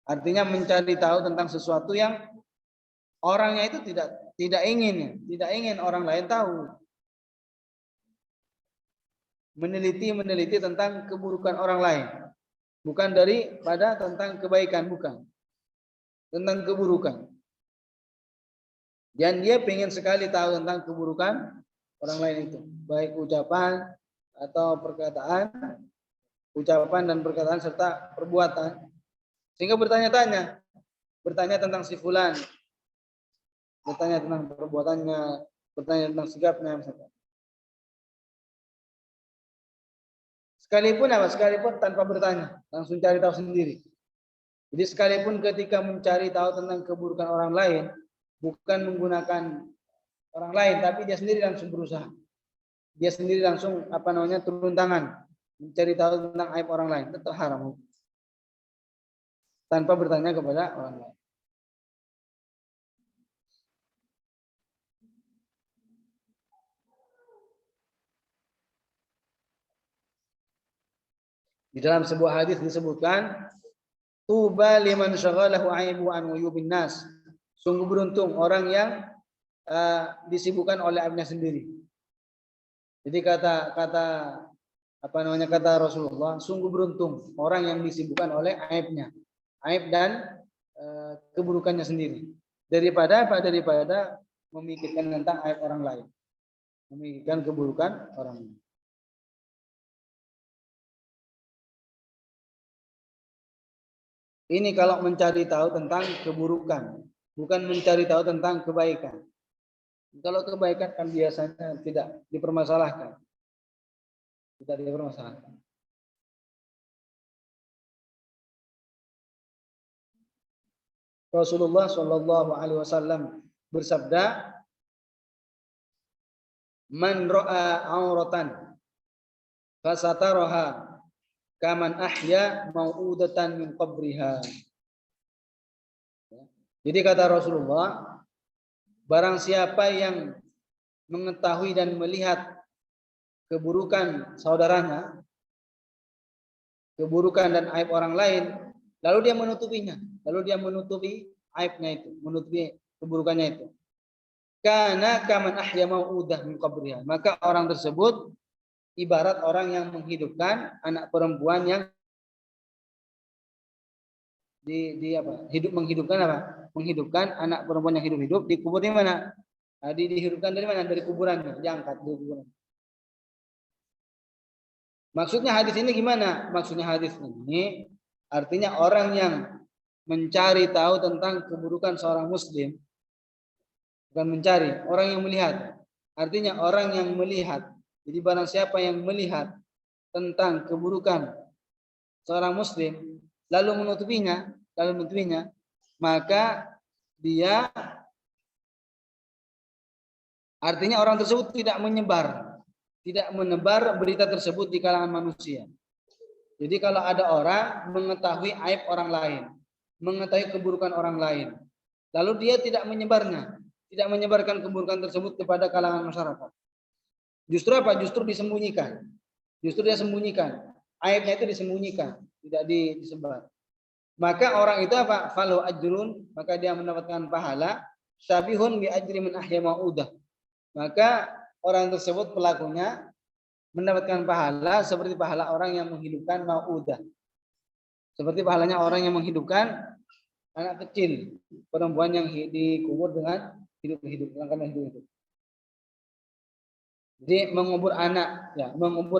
Artinya mencari tahu tentang sesuatu yang orangnya itu tidak ingin orang lain tahu. Meneliti tentang keburukan orang lain, bukan daripada tentang kebaikan, bukan. Tentang keburukan. Dan dia pengen sekali tahu tentang keburukan orang lain itu, baik ucapan atau perkataan, ucapan dan perkataan serta perbuatan. Sehingga bertanya tentang si fulan, bertanya tentang perbuatannya, bertanya tentang sikapnya misalkan. Sekalipun tanpa bertanya, langsung cari tahu sendiri. Jadi sekalipun ketika mencari tahu tentang keburukan orang lain, bukan menggunakan orang lain, tapi dia sendiri langsung berusaha. Dia sendiri langsung turun tangan mencari tahu tentang aib orang lain, tetap haram. Tanpa bertanya kepada orang lain. Di dalam sebuah hadis disebutkan, tuba liman syaghalahu aibu an uyubin nas. Sungguh beruntung orang yang disibukkan oleh aibnya sendiri. Jadi kata Rasulullah, sungguh beruntung orang yang disibukkan oleh aibnya, aib dan keburukannya sendiri. Daripada memikirkan tentang aib orang lain, memikirkan keburukan orang lain. Ini kalau mencari tahu tentang keburukan, bukan mencari tahu tentang kebaikan. Kalau kebaikan kan biasanya tidak dipermasalahkan. Tidak dipermasalahkan. Rasulullah Shallallahu Alaihi Wasallam bersabda, "Man ro'a auratan, fasataraha, kaman ahya mau'udatan min qabriha." Jadi kata Rasulullah, barang siapa yang mengetahui dan melihat keburukan saudaranya, keburukan dan aib orang lain, lalu dia menutupinya, lalu dia menutupi aibnya itu, menutupi keburukannya itu. Karena kaman ahya mau'udah min qabriha, maka orang tersebut ibarat orang yang menghidupkan anak perempuan yang menghidupkan anak perempuan yang hidup-hidup dikubur di mana? Dihidupkan dari mana? Dari kuburannya, diangkat dari kuburan. Maksudnya hadis ini gimana? Maksudnya hadis ini artinya orang yang mencari tahu tentang keburukan seorang muslim, bukan mencari, orang yang melihat. Artinya orang yang melihat. Jadi barang siapa yang melihat tentang keburukan seorang muslim lalu menutupinya, maka dia artinya orang tersebut tidak menebar berita tersebut di kalangan manusia. Jadi kalau ada orang mengetahui aib orang lain, mengetahui keburukan orang lain, lalu dia tidak menyebarnya, tidak menyebarkan keburukan tersebut kepada kalangan masyarakat. Justru apa? Justru disembunyikan. Justru dia sembunyikan. Aibnya itu disembunyikan, tidak disebar. Maka orang itu apa? Falahu ajrun, maka dia mendapatkan pahala syabihun bi ajri min ahya mau'udah. Maka orang tersebut pelakunya mendapatkan pahala seperti pahala orang yang menghidupkan mau'udah. Seperti pahalanya orang yang menghidupkan anak kecil, perempuan yang dikubur dengan hidup-hidup, karena hidup-hidup. Jadi mengubur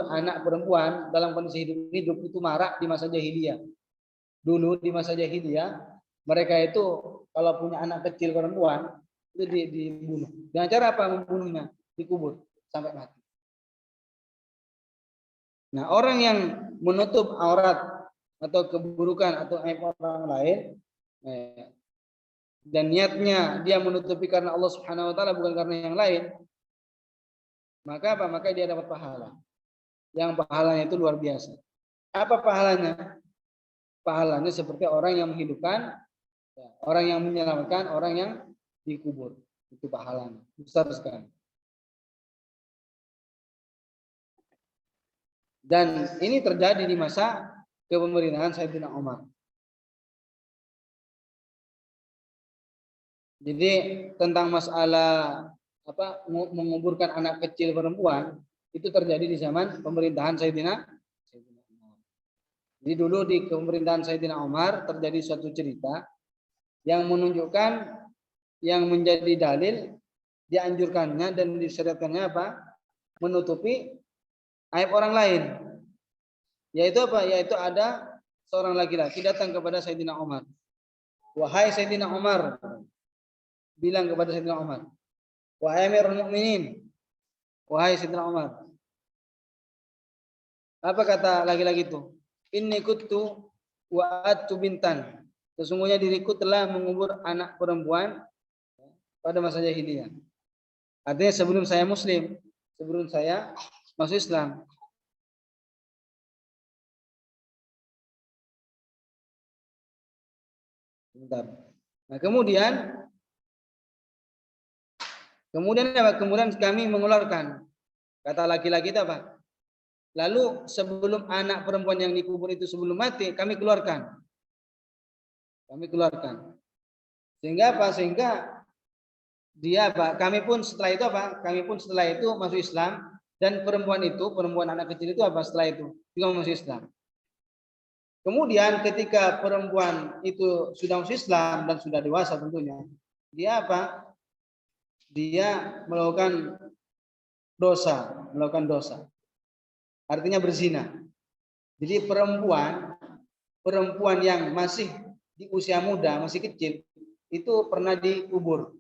anak perempuan dalam kondisi hidup itu marak di masa jahiliyah. Dulu di masa jahiliyah, mereka itu kalau punya anak kecil perempuan itu dibunuh. Dengan cara apa membunuhnya? Dikubur sampai mati. Nah, orang yang menutup aurat atau keburukan atau aib orang lain dan niatnya dia menutupi karena Allah Subhanahu wa taala bukan karena yang lain, maka apa? Maka dia dapat pahala. Yang pahalanya itu luar biasa. Apa pahalanya? Pahalanya seperti orang yang menghidupkan, orang yang menyelamatkan, orang yang dikubur. Itu pahalanya besar sekali. Dan ini terjadi di masa kepemerintahan Sayyidina Umar. Jadi tentang masalah menguburkan anak kecil perempuan itu terjadi di zaman pemerintahan Sayyidina Umar. Jadi dulu di pemerintahan Sayyidina Umar terjadi suatu cerita yang menunjukkan yang menjadi dalil dianjurkannya dan disyariatkannya menutupi aib orang lain. Yaitu Yaitu ada seorang laki-laki datang kepada Sayyidina Umar. Wahai Sayyidina Umar, bilang kepada Sayyidina Umar, wahai Amirul Mukminin, wahai Sayyidina Umar. Apa kata laki-laki itu? Inni kuntu wa'adtu bintan. Sesungguhnya diriku telah mengubur anak perempuan pada masa jahiliyah. Artinya sebelum saya Muslim, sebelum saya masuk Islam. Bentar. Nah, kemudian kami mengeluarkan, kata laki-laki itu apa? Lalu sebelum anak perempuan yang dikubur itu sebelum mati, kami keluarkan. Sehingga dia kami pun setelah itu masuk Islam, dan perempuan anak kecil itu setelah itu juga masuk Islam. Kemudian ketika perempuan itu sudah masuk Islam dan sudah dewasa tentunya, dia Dia melakukan dosa. Artinya berzina. Jadi perempuan yang masih di usia muda, masih kecil, itu pernah dikubur.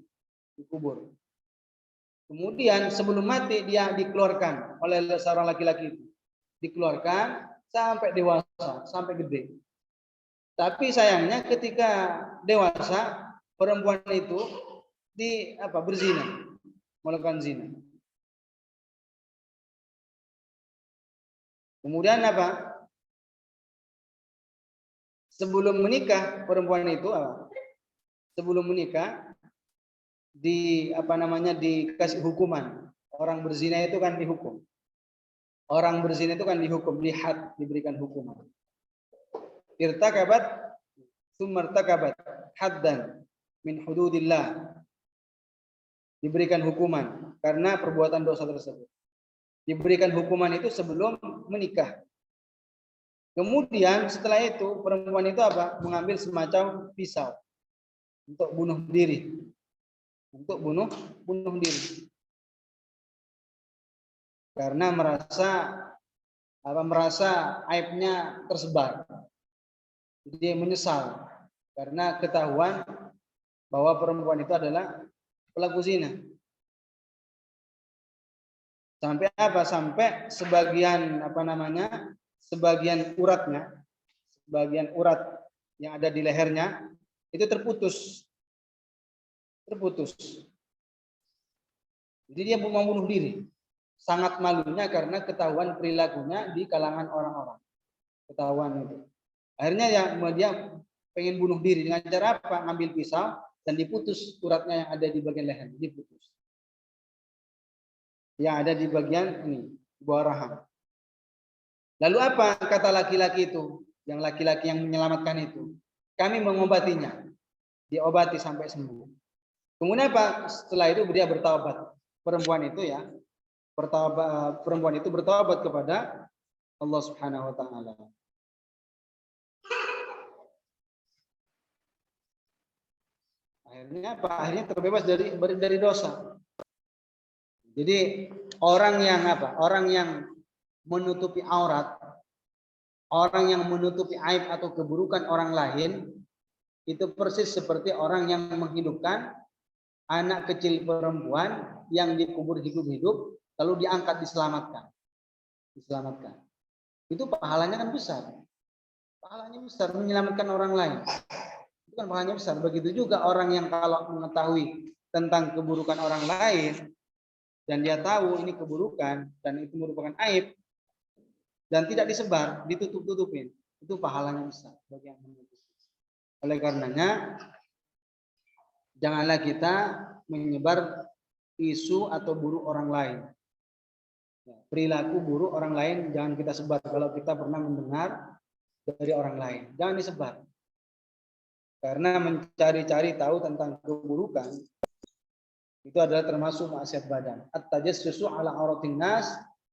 Kemudian sebelum mati dia dikeluarkan oleh seorang laki-laki itu. Dikeluarkan sampai dewasa, sampai gede. Tapi sayangnya ketika dewasa, perempuan itu berzina, melakukan zina. Kemudian sebelum menikah perempuan itu sebelum menikah dikasih hukuman. Orang berzina itu kan dihukum. Dihad, diberikan hukuman. Irtakabat sumartakabat haddan min hududillah. Diberikan hukuman karena perbuatan dosa tersebut. Diberikan hukuman itu sebelum menikah. Kemudian setelah itu perempuan itu mengambil semacam pisau untuk bunuh diri. Karena merasa aibnya tersebar. Jadi menyesal karena ketahuan bahwa perempuan itu adalah pelaku zina. Sampai sebagian urat yang ada di lehernya itu terputus. Jadi dia mau bunuh diri. Sangat malunya karena ketahuan perilakunya di kalangan orang-orang. Ketahuan itu. Akhirnya dia pengen bunuh diri dengan cara ngambil pisau dan diputus uratnya yang ada di bagian leher, diputus. Yang ada di bagian ini, bawah rahang. Lalu apa kata laki-laki itu? Yang laki-laki yang menyelamatkan itu. Kami mengobatinya. Diobati sampai sembuh. Kemudian setelah itu dia bertaubat. Perempuan itu bertaubat kepada Allah Subhanahu wa taala. Akhirnya terbebas dari dosa. Jadi orang yang menutupi aurat, orang yang menutupi aib atau keburukan orang lain, itu persis seperti orang yang menghidupkan anak kecil perempuan yang dikubur hidup-hidup, lalu diangkat diselamatkan. Itu pahalanya kan besar. Pahalanya besar menyelamatkan orang lain. Itu kan pahalanya besar. Begitu juga orang yang kalau mengetahui tentang keburukan orang lain dan dia tahu ini keburukan dan itu merupakan aib dan tidak disebar, ditutup-tutupin, itu pahalanya besar bagi yang menutup. Oleh karenanya janganlah kita menyebar isu atau buruk orang lain. Perilaku buruk orang lain jangan kita sebar kalau kita pernah mendengar dari orang lain. Jangan disebar. Karena mencari-cari tahu tentang keburukan itu adalah termasuk maksiat badan. At-tajassusu ala auratin nas,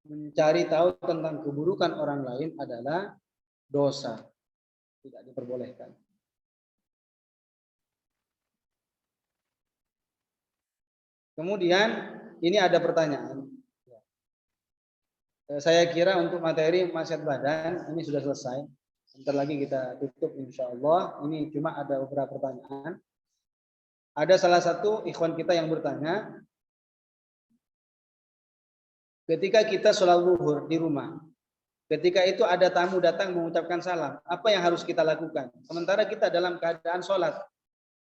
mencari tahu tentang keburukan orang lain adalah dosa. Tidak diperbolehkan. Kemudian ini ada pertanyaan. Saya kira untuk materi maksiat badan ini sudah selesai. Sebentar lagi kita tutup insya Allah. Ini cuma ada beberapa pertanyaan. Ada salah satu ikhwan kita yang bertanya, ketika kita sholat zuhur di rumah, ketika itu ada tamu datang mengucapkan salam, apa yang harus kita lakukan? Sementara kita dalam keadaan sholat,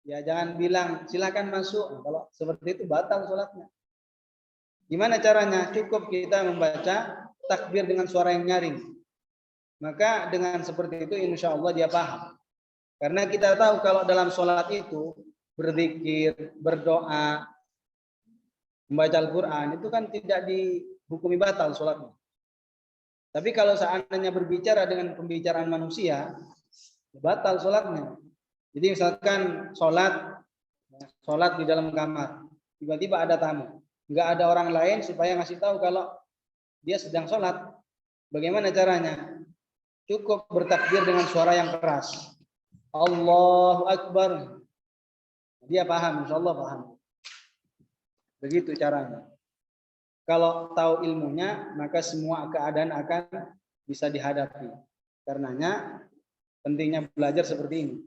ya jangan bilang silakan masuk. Kalau seperti itu batal sholatnya. Gimana caranya? Cukup kita membaca takbir dengan suara yang nyaring. Maka dengan seperti itu insya Allah dia paham. Karena kita tahu kalau dalam sholat itu berzikir, berdoa, membaca Al-Quran itu kan tidak dihukumi batal sholatnya. Tapi kalau seandainya berbicara dengan pembicaraan manusia, batal sholatnya. Jadi misalkan sholat di dalam kamar, tiba-tiba ada tamu, nggak ada orang lain supaya ngasih tahu kalau dia sedang sholat. Bagaimana caranya? Cukup bertakbir dengan suara yang keras. Allahu Akbar. Dia paham, insya Allah paham. Begitu caranya. Kalau tahu ilmunya, maka semua keadaan akan bisa dihadapi. Karenanya pentingnya belajar seperti ini.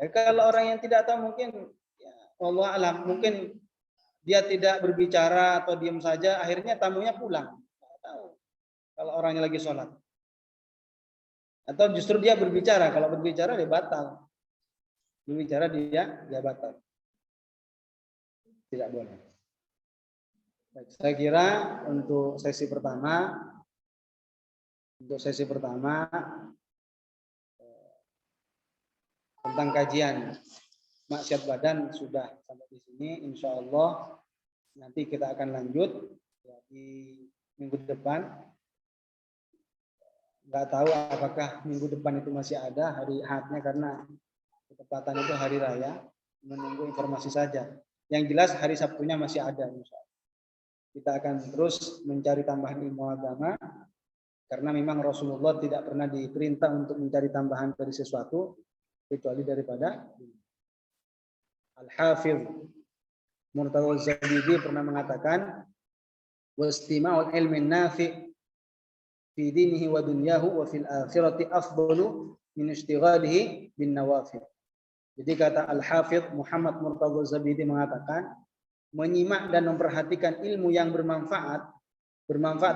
Kalau orang yang tidak tahu mungkin, ya, Allah alam, mungkin dia tidak berbicara atau diam saja, akhirnya tamunya pulang. Tidak tahu kalau orangnya lagi sholat. Atau justru dia berbicara, kalau berbicara dia batal. Berbicara dia batal. Tidak boleh. Baik, saya kira untuk sesi pertama tentang kajian maksiat badan sudah sampai di sini. Insya Allah nanti kita akan lanjut ya, di minggu depan. Nggak tahu apakah minggu depan itu masih ada hari Ahadnya karena ketepatan itu hari raya. Menunggu informasi saja. Yang jelas hari Sabtunya masih ada. Insya Allah. Kita akan terus mencari tambahan ilmu agama karena memang Rasulullah tidak pernah diperintah untuk mencari tambahan dari sesuatu kecuali daripada Al-Hafidh Murtadha Zabidi pernah mengatakan wastima'ul ilmin nafi' fi dinihi wa dunyahu wa fil akhirati afdalu min ishtighalihi bin nawafil. Jadi kata Al-Hafidh Muhammad Murtadha Zabidi mengatakan menyimak dan memperhatikan ilmu yang bermanfaat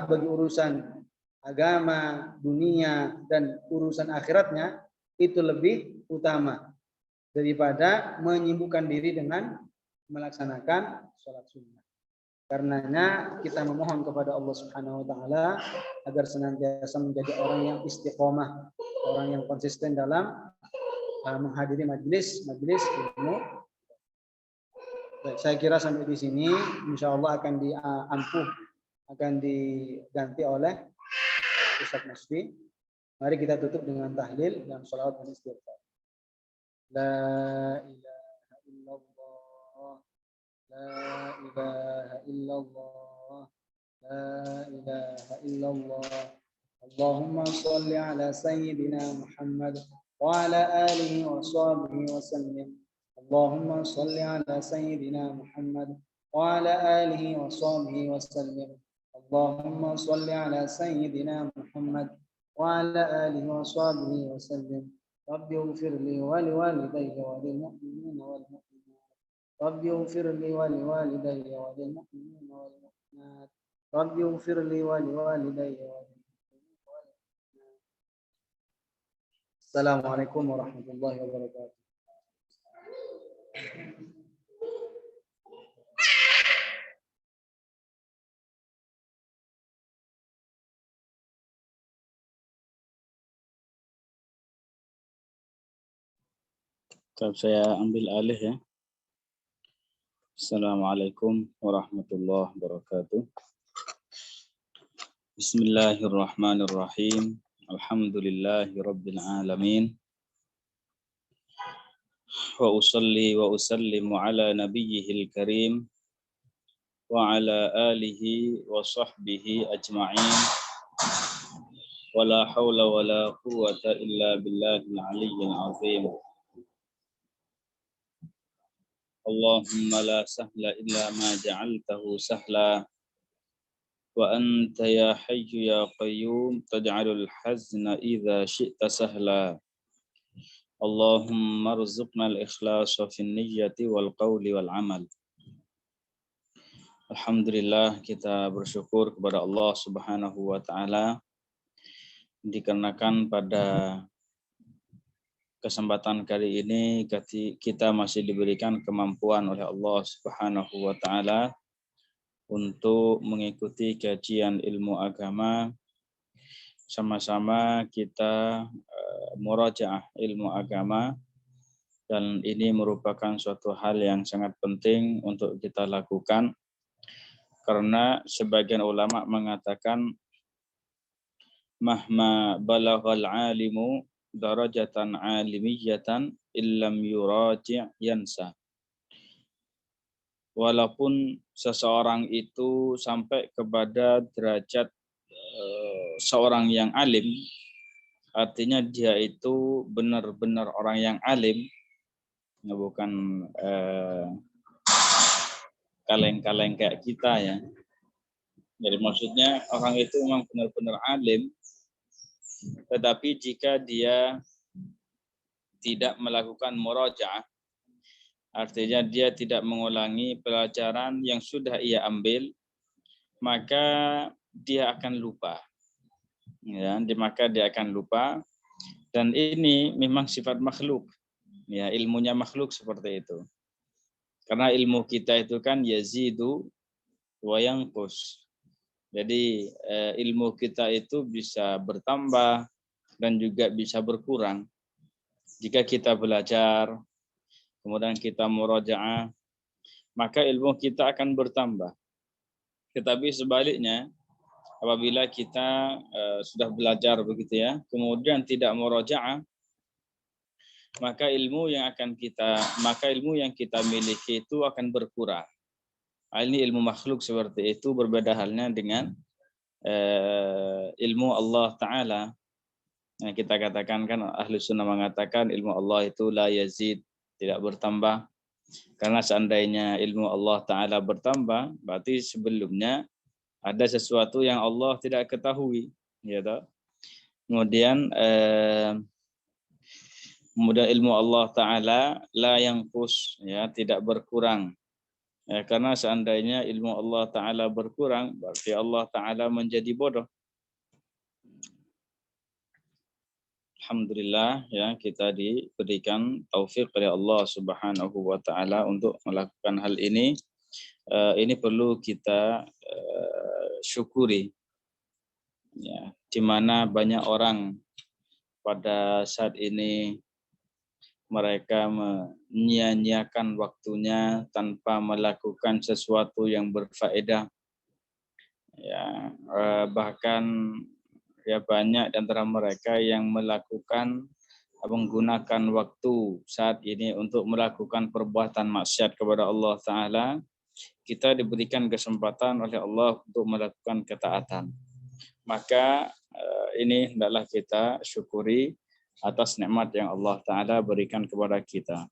bagi urusan agama, dunia, dan urusan akhiratnya itu lebih utama daripada menyibukkan diri dengan melaksanakan sholat sunnah. Karenanya kita memohon kepada Allah Subhanahu wa taala agar senantiasa menjadi orang yang istiqomah, orang yang konsisten dalam menghadiri majelis ilmu. Baik, saya kira sampai di sini insya Allah akan diganti oleh Ustaz Nasfi. Mari kita tutup dengan tahlil dan sholawat dan istighfar. La ilaha illallah, la ilaha illallah, la ilaha illallah. Allahumma sholli ala sayyidina Muhammad wa ala alihi wa sahbihi wa sallim. Allahumma sholli ala sayyidina Muhammad wa ala alihi wa sahbihi wa sallim. Allahumma sholli ala sayyidina Muhammad wa ala alihi wa sahbihi wa sallim. Rabbi ighfir li wa liwalidayya wa lil mu'minina wal mu'minat. Rabbi ighfir li wa liwalidayya wa lil mu'minina wal mu'minat. Rabbi ighfir li wa liwalidayya wa lil mu'minina wal mu'minat. Assalamualaikum warahmatullahi wabarakatuh. Saya ambil alih ya. Assalamualaikum warahmatullahi wabarakatuh. Bismillahirrahmanirrahim. Alhamdulillahi rabbil alamin. Wa usalli wa usallimu ala nabiyyihil karim wa ala alihi wa sahbihi ajma'in. Wa la hawla wa la quwwata illa billahil aliyyil azim. Allahumma la sahla illa ma ja'altahu sahla. Wa anta ya hayyu ya qayyum taj'alul hazna idza syi'ta sahla. Allahumma rzuqna al-ikhlasa fi niyyati wal qawli wal amal. Alhamdulillah, kita bersyukur kepada Allah Subhanahu wa taala dikarenakan pada kesempatan kali ini kita masih diberikan kemampuan oleh Allah Subhanahu wa taala untuk mengikuti kajian ilmu agama. Sama-sama kita murajaah ilmu agama, dan ini merupakan suatu hal yang sangat penting untuk kita lakukan karena sebagian ulama mengatakan mahma balaghal alimu darajatan alimiyatan illam yuraji' yansa. Walaupun seseorang itu sampai kepada derajat seorang yang alim, artinya dia itu benar-benar orang yang alim, bukan kaleng-kaleng kayak kita ya. Jadi maksudnya orang itu memang benar-benar alim, tetapi jika dia tidak melakukan murajaah, artinya dia tidak mengulangi pelajaran yang sudah ia ambil, maka dia akan lupa. Ya, maka dia akan lupa, dan ini memang sifat makhluk. Ya, ilmunya makhluk seperti itu. Karena ilmu kita itu kan yazidu wa yanqus. Jadi ilmu kita itu bisa bertambah dan juga bisa berkurang. Jika kita belajar, kemudian kita murajaah, maka ilmu kita akan bertambah. Tetapi sebaliknya, apabila kita sudah belajar begitu ya, kemudian tidak murajaah, maka ilmu yang kita miliki itu akan berkurang. Ini ilmu makhluk seperti itu, berbeda halnya dengan ilmu Allah Ta'ala. Nah, kita katakan kan ahli sunnah mengatakan ilmu Allah itu la yazid, tidak bertambah. Karena seandainya ilmu Allah Ta'ala bertambah, berarti sebelumnya ada sesuatu yang Allah tidak ketahui. Ya, kemudian ilmu Allah Ta'ala la yanqus, ya, tidak berkurang. Ya, karena seandainya ilmu Allah Ta'ala berkurang, berarti Allah Ta'ala menjadi bodoh. Alhamdulillah, ya, kita diberikan taufik oleh Allah Subhanahu wa taala untuk melakukan hal ini. Ini perlu kita syukuri. Ya, di mana banyak orang pada saat ini mereka menyia-nyiakan waktunya tanpa melakukan sesuatu yang berfaedah. Ya, bahkan ya banyak di antara mereka yang menggunakan waktu saat ini untuk melakukan perbuatan maksiat kepada Allah Ta'ala. Kita diberikan kesempatan oleh Allah untuk melakukan ketaatan. Maka ini hendaklah kita syukuri atas nikmat yang Allah Ta'ala berikan kepada kita.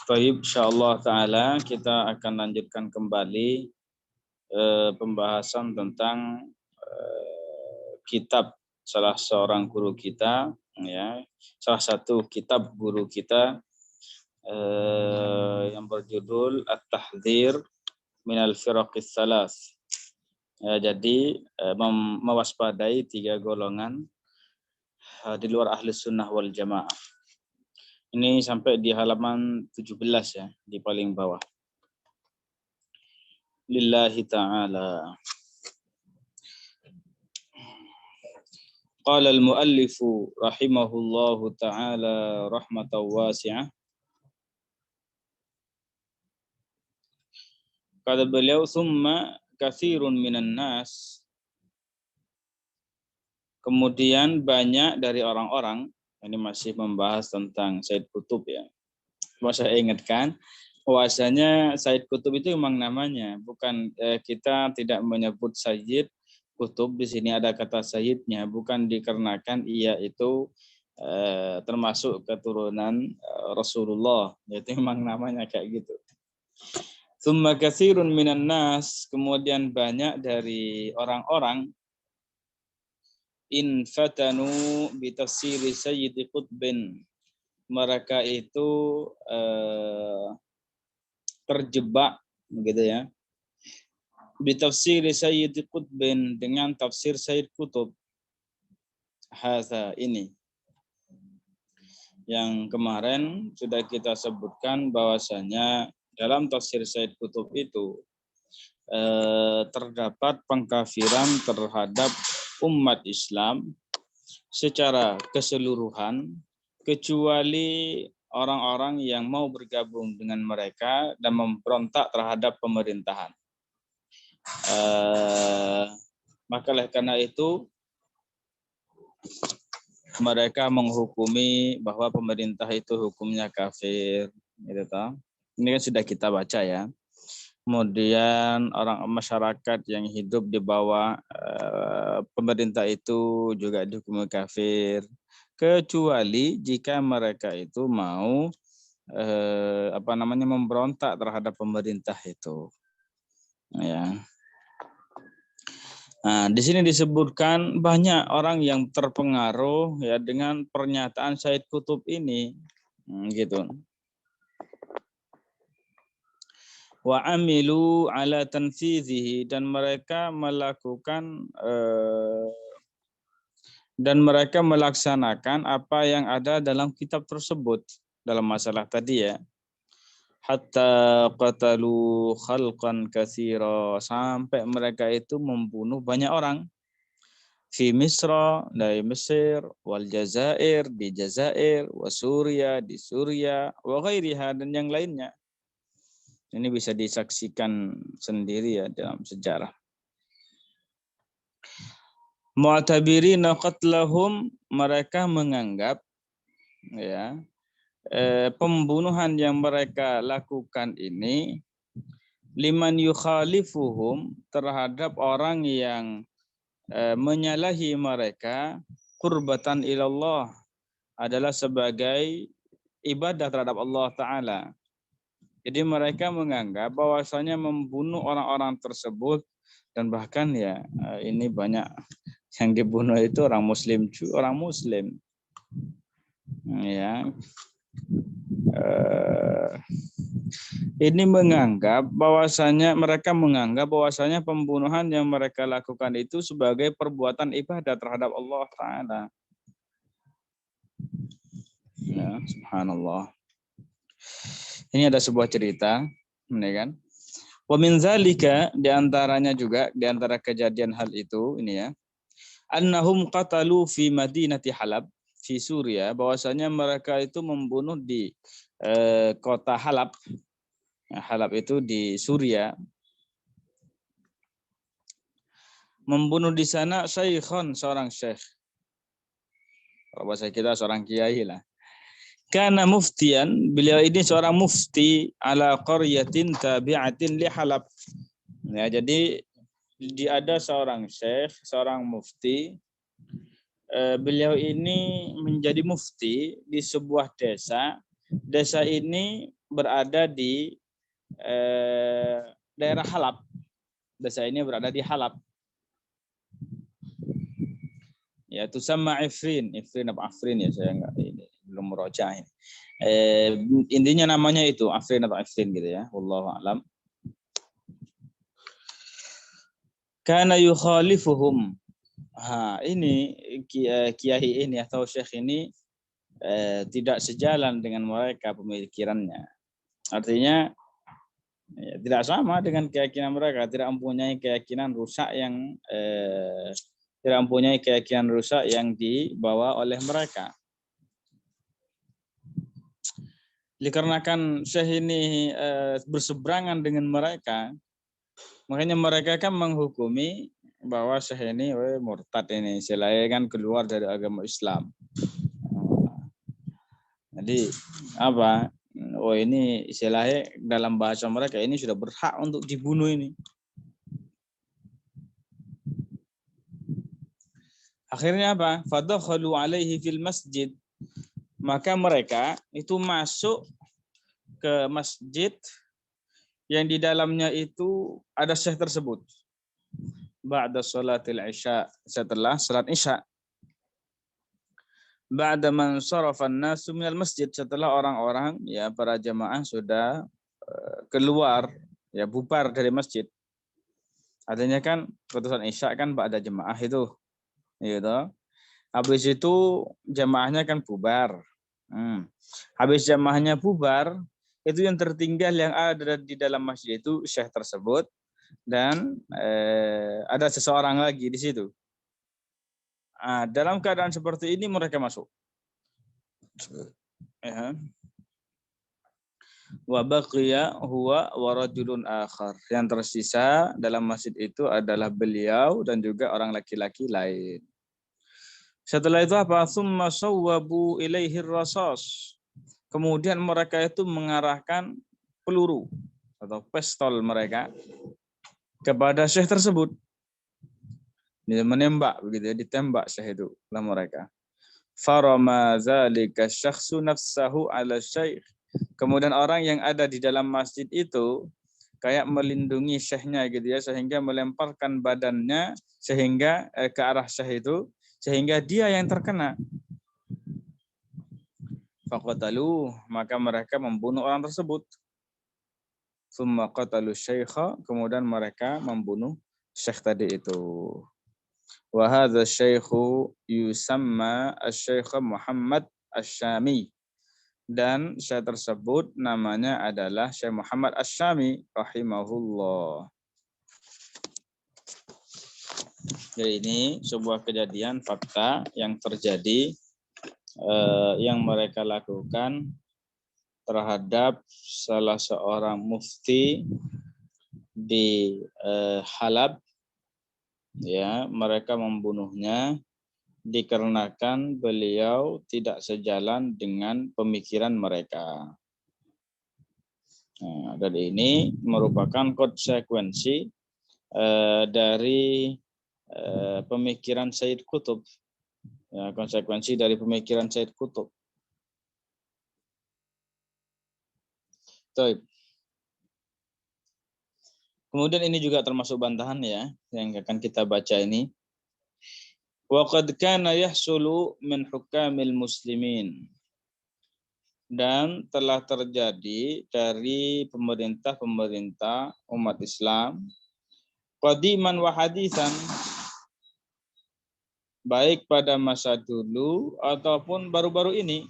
Baik, insyaallah Ta'ala kita akan lanjutkan kembali pembahasan tentang kitab salah seorang guru kita, ya, salah satu kitab guru kita yang berjudul At-Tahdhir minal Firaqis Salas. Jadi mewaspadai 3 golongan di luar ahli sunnah wal jamaah. Ini sampai di halaman 17 ya, di paling bawah. Lillahi ta'ala. Qala al-muallif rahimahullahu ta'ala rahmatan wasi'ah. Kata beliau, "Tsumma katsirun minan nas, kemudian banyak dari orang-orang, ini masih membahas tentang Said Qutb ya. Mau saya ingatkan, bahwasanya Said Qutb itu memang namanya, bukan kita tidak menyebut Sayyid Qutb, di sini ada kata Sayyidnya, bukan dikarenakan ia itu termasuk keturunan Rasulullah, yaitu memang namanya kayak gitu. Tsumma katsirun minan nas, kemudian banyak dari orang-orang in fatanu bi tafsiri Sayyid Qutbin, mereka itu terjebak begitu ya, bi tafsiri Sayyid Qutbin, dengan tafsir Sayyid Qutb. Hadza, ini yang kemarin sudah kita sebutkan bahwasanya dalam tafsir Sayyid Qutb itu terdapat pengkafiran terhadap umat Islam secara keseluruhan, kecuali orang-orang yang mau bergabung dengan mereka dan memberontak terhadap pemerintahan. Maka karena itu mereka menghukumi bahwa pemerintah itu hukumnya kafir, gitu toh. Ini kan sudah kita baca ya. Kemudian orang masyarakat yang hidup di bawah pemerintah itu juga dihukumi kafir, kecuali jika mereka itu mau memberontak terhadap pemerintah itu. Ya. Nah, di sini disebutkan banyak orang yang terpengaruh ya dengan pernyataan Said Qutb ini, gitu. Wa amilu ala tanfizihi, dan mereka melakukan dan mereka melaksanakan apa yang ada dalam kitab tersebut dalam masalah tadi ya. Hatta qatalu khalqan katsira, sampai mereka itu membunuh banyak orang. Fi Misra, dari Mesir, wal Jazair, di Jazair, wa Suria, di Suria, wa ghairiha, dan yang lainnya. Ini bisa disaksikan sendiri ya dalam sejarah. Mu'tabirina qatlahum, mereka menganggap ya pembunuhan yang mereka lakukan ini liman yukhalifuhum, terhadap orang yang menyalahi mereka, qurbatan ilallah, adalah sebagai ibadah terhadap Allah Ta'ala. Jadi mereka menganggap bahwasanya membunuh orang-orang tersebut, dan bahkan ya ini banyak yang dibunuh itu orang Muslim, ya. Ini mereka menganggap bahwasanya pembunuhan yang mereka lakukan itu sebagai perbuatan ibadah terhadap Allah Ta'ala. Ya, subhanallah. Ini ada sebuah cerita, ini kan. Wa min zalika, di antaranya juga, di antara kejadian hal itu ini ya, annahum qatalu fi madinati Halab fi Suria, bahwasanya mereka itu membunuh di kota Halab. Halab itu di Suria. Membunuh di sana syaikhan, seorang syekh. Kalau bahasa kita seorang kiai lah. Karena muftian, beliau ini seorang mufti ala qaryatin tabi'atin li Halab. Ya, jadi ada seorang syekh, seorang mufti. Beliau ini menjadi mufti di sebuah desa. Desa ini berada di daerah Halab. Desa ini berada di Halab. Ya, itu sama Ifrin apa Afrin ya, saya enggak ini belum meroja ini. Intinya namanya itu Afrin atau Ifrin gitu ya. Wallahu a'lam. Kana yukhalifuhum. Ini kiai ini atau syekh ini tidak sejalan dengan mereka pemikirannya. Artinya ya, tidak sama dengan keyakinan mereka, tidak mempunyai keyakinan rusak yang dibawa oleh mereka. Dikarenakan syekh ini berseberangan dengan mereka, Makanya mereka kan menghukumi bahwa Syekh ini murtad ini, istilahnya kan keluar dari agama Islam. Jadi apa? Oh ini istilahnya dalam bahasa mereka ini sudah berhak untuk dibunuh ini. Akhirnya apa? Fadakhalu alaihi fil masjid. Maka mereka itu masuk ke masjid yang di dalamnya itu ada syekh tersebut. Ba'da salatil isya, setelah salat isya. Ba'da man sarafan nasu minal masjid, setelah orang-orang ya para jamaah sudah keluar ya bubar dari masjid. Artinya kan putusan isya kan ba'da jamaah itu. Gitu. Habis itu jamaahnya kan bubar. Habis jamaahnya bubar, itu yang tertinggal yang ada di dalam masjid itu syekh tersebut dan ada seseorang lagi di situ. Dalam keadaan seperti ini mereka masuk. Wa baqiya huwa wa rajulun akhar. Yang tersisa dalam masjid itu adalah beliau dan juga orang laki-laki lain. Setelah itu apa? Tsumma sawwabu ilaihi rasas. Kemudian mereka itu mengarahkan peluru atau pistol mereka kepada syekh tersebut. Dia menembak begitu ya, ditembak syekh itu oleh mereka. Farama zalika syakhsu nafsahu ala syekh. Kemudian orang yang ada di dalam masjid itu kayak melindungi syekhnya gitu ya, sehingga melemparkan badannya sehingga ke arah syekh itu sehingga dia yang terkena. Faqatalu, maka mereka membunuh orang tersebut. Tsumma qatalu syaikha, kemudian mereka membunuh syekh tadi itu. Wa hadza syaikhu yusamma asy-syaikh Muhammad Asy-Syami. Dan syekh tersebut namanya adalah Syekh Muhammad Asy-Syami rahimahullah. Jadi ini sebuah kejadian fakta yang terjadi yang mereka lakukan terhadap salah seorang mufti di Halab. Ya, mereka membunuhnya dikarenakan beliau tidak sejalan dengan pemikiran mereka. Nah, dan ini merupakan konsekuensi dari pemikiran Sayyid Qutb. Ya, konsekuensi dari pemikiran Sayyid Qutb. Baik. Kemudian ini juga termasuk bantahan ya yang akan kita baca ini. Wa qad kana yahsulu min hukamil muslimin. Dan telah terjadi dari pemerintah-pemerintah umat Islam qadiman wa haditsan, baik pada masa dulu ataupun baru-baru ini.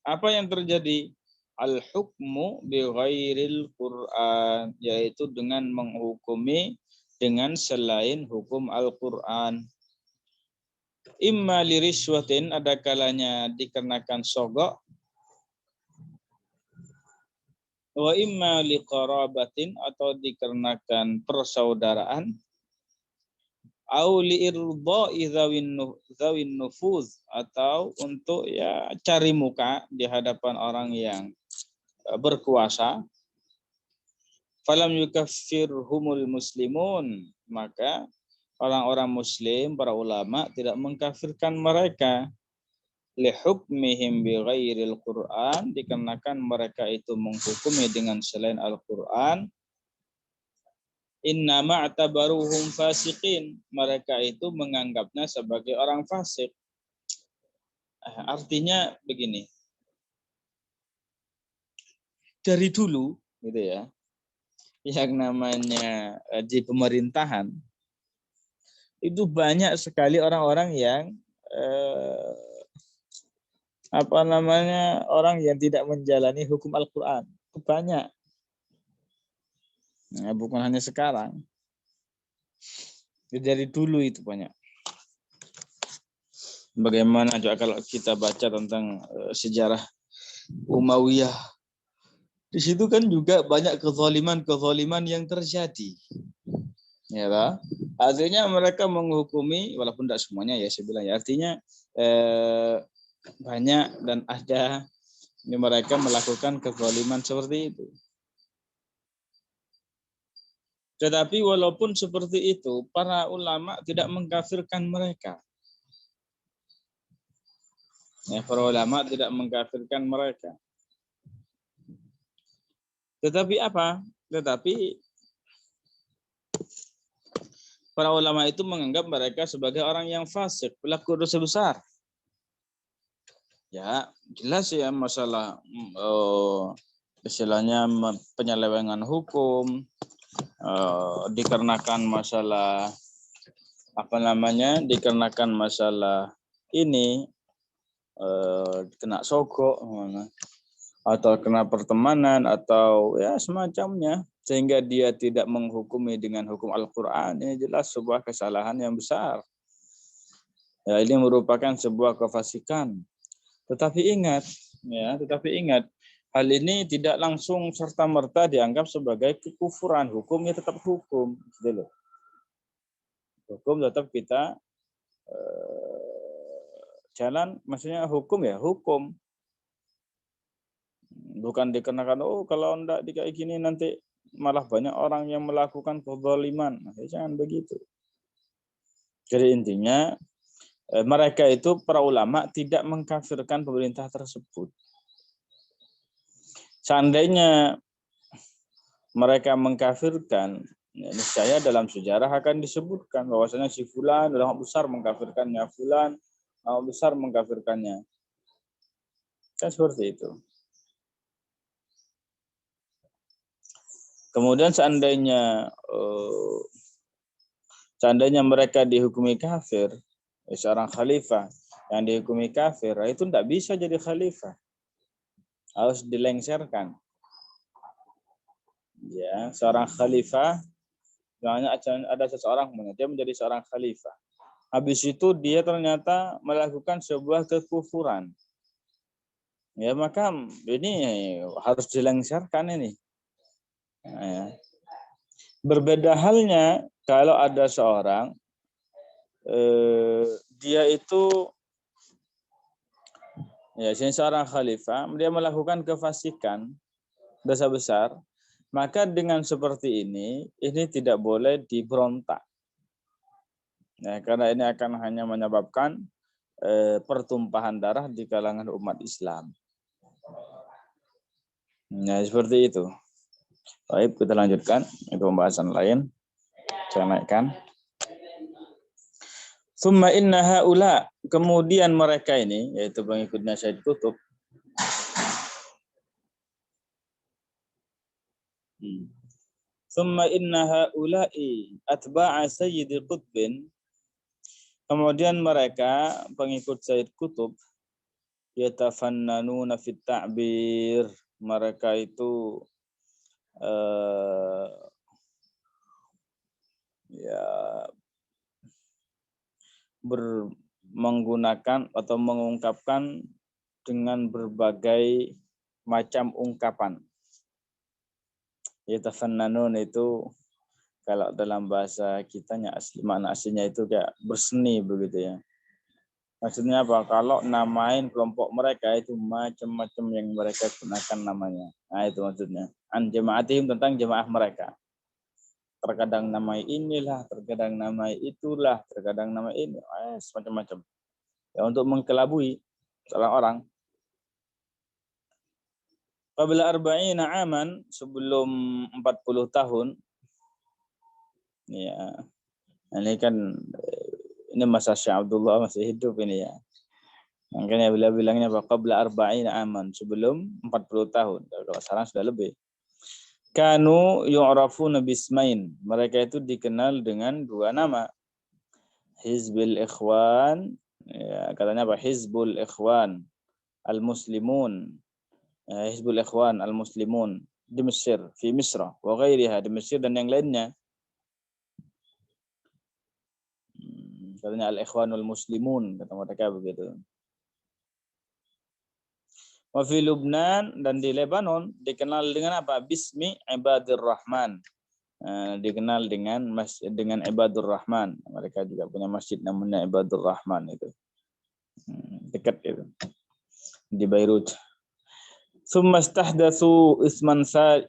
Apa yang terjadi? Al-hukmu bi ghairil Qur'an, yaitu dengan menghukumi dengan selain hukum Al-Qur'an. Imma liriswatin, ada kalanya dikarenakan sogok, wa imma liqarabatin, atau dikarenakan persaudaraan, au liirdha'i dzawin nufuz, atau untuk ya cari muka di hadapan orang yang berkuasa. Falam yukaffirhumul muslimun, maka orang-orang muslim, para ulama tidak mengkafirkan mereka. Lihukmihim bi ghairil Qur'an, dikarenakan mereka itu menghukumi dengan selain Al-Qur'an. Inna ma'tabaruhum fasiqin, mereka itu menganggapnya sebagai orang fasik. Artinya begini. Dari dulu gitu ya, yang namanya di pemerintahan itu banyak sekali orang-orang yang orang yang tidak menjalani hukum Al-Qur'an. Itu banyak. Nah, bukan hanya sekarang. Dari dulu itu banyak. Bagaimana juga kalau kita baca tentang sejarah Umayyah Di situ kan juga banyak kezaliman yang terjadi. Ya, lah. Artinya mereka menghukumi, walaupun tidak semuanya ya saya bilang ya, artinya banyak dan ada ini mereka melakukan kezaliman seperti itu. Tetapi walaupun seperti itu, para ulama tidak mengkafirkan mereka. Ya, para ulama tidak mengkafirkan mereka. Tetapi apa? Tetapi para ulama itu menganggap mereka sebagai orang yang fasik, pelaku dosa besar. Ya, jelas ya masalah istilahnya penyelewengan hukum, dikarenakan masalah dikarenakan masalah ini kena sogok atau kena pertemanan atau ya semacamnya, sehingga dia tidak menghukumi dengan hukum Al-Quran, ini jelas sebuah kesalahan yang besar. Ya, ini merupakan sebuah kefasikan. Tetapi ingat, hal ini tidak langsung serta-merta dianggap sebagai kekufuran. Hukumnya tetap hukum. Hukum tetap kita jalan, maksudnya hukum ya hukum. Bukan dikenakan, kalau enggak kayak gini nanti malah banyak orang yang melakukan kezaliman. Jangan begitu. Jadi intinya, mereka itu, para ulama, tidak mengkafirkan pemerintah tersebut. Seandainya mereka mengkafirkan, niscaya dalam sejarah akan disebutkan bahwasanya si fulan ulama besar mengkafirkannya, fulan ulama besar mengkafirkannya. Kan seperti itu. Kemudian seandainya mereka dihukumi kafir, seorang khalifah yang dihukumi kafir, itu tidak bisa jadi khalifah. Harus dilengsarkan. Ya, seorang khalifah, misalnya ada seseorang dia menjadi seorang khalifah. Habis itu dia ternyata melakukan sebuah kekufuran. Ya, maka ini harus dilengsarkan ini. Ya. Berbeda halnya kalau ada seorang dia itu seorang khalifah, dia melakukan kefasikan, dosa besar, maka dengan seperti ini tidak boleh diberontak. Nah, karena ini akan hanya menyebabkan pertumpahan darah di kalangan umat Islam. Nah, seperti itu. Baik, kita lanjutkan. Itu pembahasan lain. Saya naikkan. Summa inna haula, kemudian mereka ini, yaitu pengikutnya Syed Qutb, Summa inna haula'i atba'a Sayyid Qutbin, kemudian mereka pengikut Sayyid Qutb yatafannanuna fit ta'bir, mereka itu menggunakan atau mengungkapkan dengan berbagai macam ungkapan. Yatafannanun itu kalau dalam bahasa kitanya makna aslinya itu kayak berseni begitu ya. Maksudnya apa? Kalau namain kelompok mereka itu macam-macam yang mereka gunakan namanya. Nah, itu maksudnya. An jama'atihim, tentang jemaah mereka. Terkadang namai inilah, terkadang namai itulah, terkadang namai ini, semacam-macam. Ya, untuk mengkelabui salah orang. Qabla arba'ina aman, sebelum 40 tahun. Ya. Ini kan ini masa Syekh Abdullah masih hidup ini ya. Makanya beliau bilangnya qabla arba'ina aman, sebelum 40 tahun. Kalau sekarang sudah lebih. Kanu yu'rafuna bismain. Mereka itu dikenal dengan dua nama. Hizbul Ikhwan, ya, katanya apa? Hizbul Ikhwan Al-Muslimun. Hizbul Ikhwan Al-Muslimun di Mesir, di Misra, wa ghairiha, di Mesir dan yang lainnya. Katanya Al-Ikhwanul Muslimun, kata mereka begitu. Wa fi Lubnan, dan di Lebanon dikenal dengan apa? Bismi Ibadur Rahman. Dikenal dengan Ibadur Rahman. Mereka juga punya masjid namanya Ibadur Rahman itu. Dekat itu. Di Beirut. Tsumma istahdatsu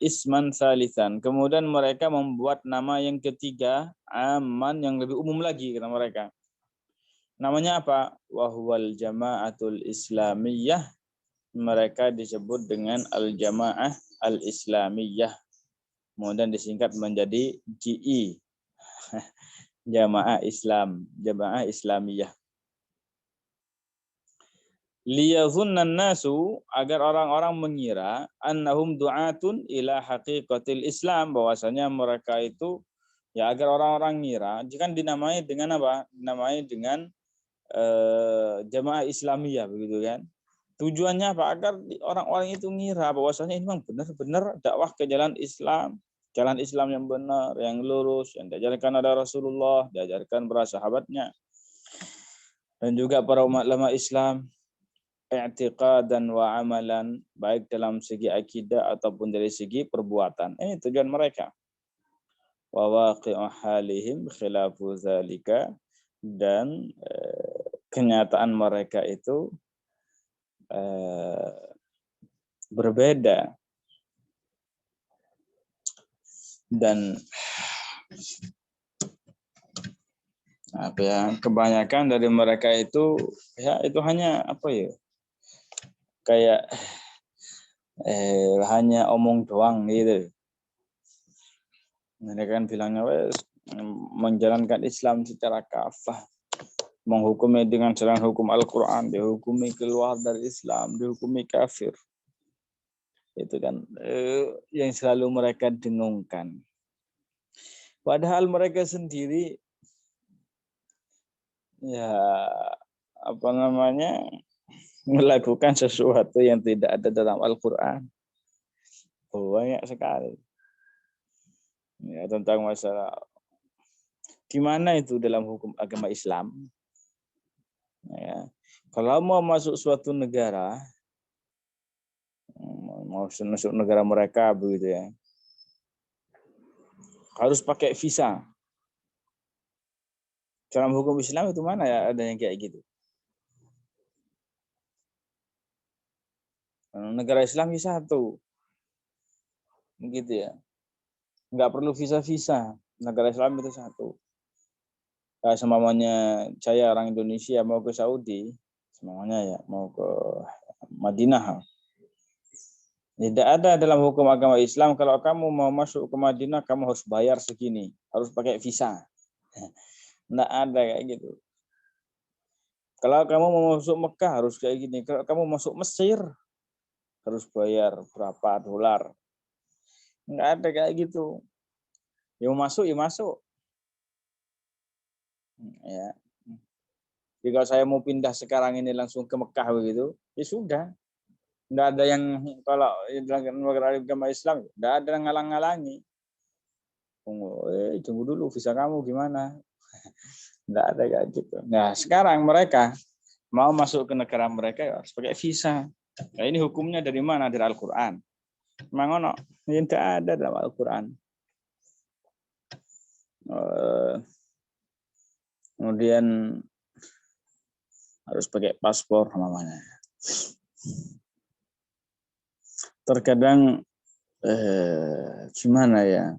isman salisan. Kemudian mereka membuat nama yang ketiga, aman, yang lebih umum lagi kata mereka. Namanya apa? Wahwal Jama'atul Islamiyah. Mereka disebut dengan Al-Jamaah Al-Islamiyah. Kemudian disingkat menjadi JI. Jamaah Islam, Jamaah Islamiyah. Liyazunnan nasu, agar orang-orang mengira annahum du'atun ila haqiqatil Islam, bahwasanya mereka itu ya agar orang-orang ngira, jika dinamai dengan apa? Dinamai dengan Jamaah Islamiyah begitu kan. Tujuannya apa? Agar orang-orang itu ngira bahwasanya ini memang benar-benar dakwah ke jalan Islam yang benar, yang lurus, yang diajarkan oleh Rasulullah, diajarkan para sahabatnya, dan juga para ulama Islam, i'tiqadan wa amalan, baik dalam segi akidah ataupun dari segi perbuatan. Ini tujuan mereka. Wa waqi'u halihim khilafu zalika, dan kenyataan mereka itu berbeda, dan apa ya, kebanyakan dari mereka itu ya itu hanya apa ya, kayak hanya omong doang gitu. Mereka kan bilangnya menjalankan Islam secara kafah, menghukumi dengan jalan hukum Al-Quran, dihukumi keluar dari Islam, dihukumi kafir. Itu kan yang selalu mereka dengungkan. Padahal mereka sendiri ya apa namanya melakukan sesuatu yang tidak ada dalam Al-Quran. Banyak sekali. Ya, tentang masalah di mana itu dalam hukum agama Islam. Ya, kalau mau masuk suatu negara, mau masuk negara mereka begitu ya, harus pakai visa. Dalam hukum Islam itu mana ya ada yang kayak gitu? Negara Islam satu, begitu ya. Nggak perlu visa-visa. Negara Islam itu satu. Kayak semuanya saya orang Indonesia mau ke Saudi, semuanya ya mau ke Madinah. Tidak ada dalam hukum agama Islam kalau kamu mau masuk ke Madinah kamu harus bayar segini, harus pakai visa. Nggak ada kayak gitu. Kalau kamu mau masuk Mekah harus kayak gini. Kalau kamu masuk Mesir harus bayar berapa dolar. Nggak ada kayak gitu. Yang masuk ya masuk. Ya. Jika saya mau pindah sekarang ini langsung ke Mekah begitu, ya sudah. Nggak ada yang kalau negara agama Islam, nggak ada yang ngalang-ngalangi. Tunggu dulu visa kamu gimana? Nggak ada kayak gitu. Nah sekarang mereka mau masuk ke negara mereka ya harus pakai visa. Nah, ini hukumnya dari mana? Dari Al-Quran. Memang ono, ini tidak ada dalam Al-Quran. Kemudian harus pakai paspor namanya. Terkadang gimana ya,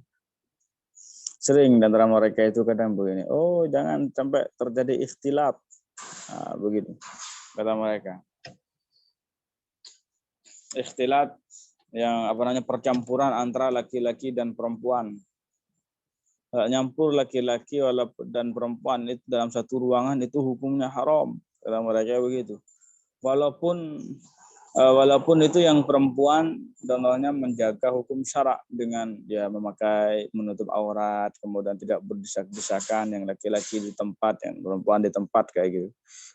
sering di antara mereka itu kadang begini, oh jangan sampai terjadi ikhtilaf, begitu kata mereka. Ikhtilaf yang apa namanya percampuran antara laki-laki dan perempuan, nyampur laki-laki dan perempuan itu dalam satu ruangan itu hukumnya haram kata mereka begitu. Walaupun itu yang perempuan contohnya menjaga hukum syarak dengan dia memakai menutup aurat, kemudian tidak berdesak-desakan, yang laki-laki di tempat, yang perempuan di tempat kayak gitu.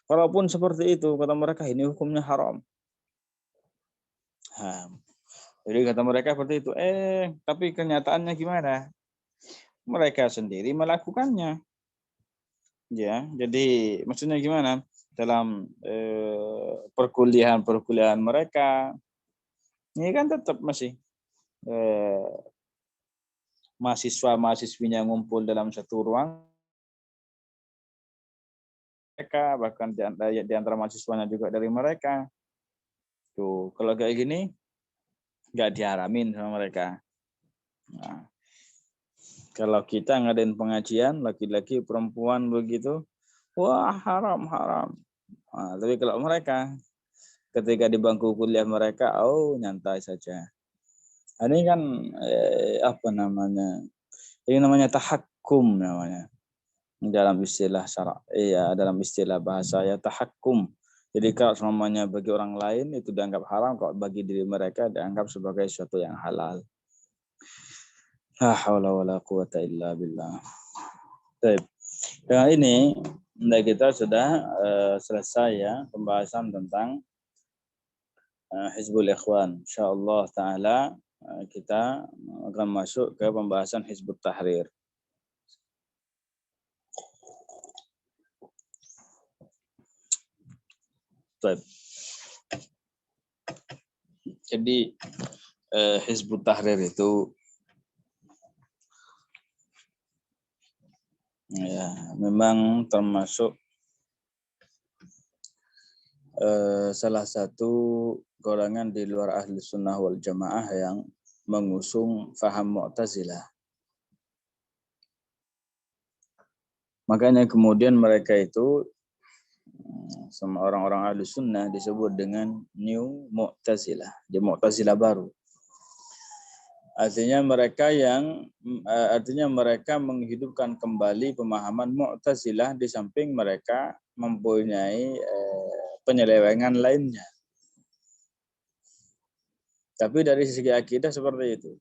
Walaupun seperti itu kata mereka ini hukumnya haram. Jadi kata mereka seperti itu. Tapi kenyataannya gimana? Mereka sendiri melakukannya. Ya, jadi maksudnya gimana? dalam perkuliahan mereka. Ini kan tetap masih mahasiswa-mahasiswinya ngumpul dalam satu ruang, mereka bahkan di antara mahasiswanya juga dari mereka. Tuh, kalau kayak gini nggak diharamin sama mereka. Nah, kalau kita ngadain pengajian laki-laki perempuan begitu, wah haram. Nah, tapi kalau mereka ketika di bangku kuliah mereka, oh nyantai saja. Ini kan apa namanya? Ini namanya tahakkum namanya. Dalam istilah syarak, dalam istilah bahasa ya tahakkum. Jadi kalau semuanya bagi orang lain itu dianggap haram, kalau bagi diri mereka dianggap sebagai sesuatu yang halal. La haula wala quwata illa billah. Baik. Nah, ini kita sudah selesai ya pembahasan tentang Hizbul Ikhwan. Insyaallah taala kita akan masuk ke pembahasan Hizbut Tahrir. Baik. Jadi Hizbut Tahrir itu ya memang termasuk salah satu golongan di luar ahli sunnah wal jamaah yang mengusung faham Mu'tazilah. Makanya kemudian mereka itu sama orang-orang ahli sunnah disebut dengan New Mu'tazilah, di Mu'tazilah baru. Artinya mereka menghidupkan kembali pemahaman Mu'tazilah di samping mereka mempunyai penyelewengan lainnya. Tapi dari segi akidah seperti itu.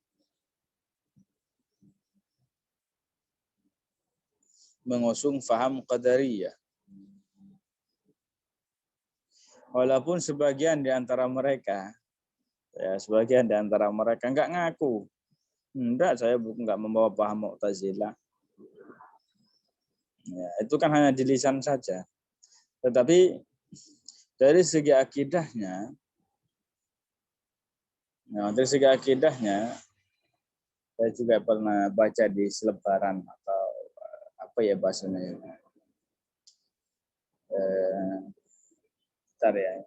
Mengusung faham qadariyah. Walaupun sebagian di antara mereka enggak ngaku. Enggak, saya enggak membawa paham Mu'tazilah. Ya, itu kan hanya di lisan saja. Tetapi dari segi akidahnya, saya juga pernah baca di selebaran atau apa ya bahasanya. Bentar ya,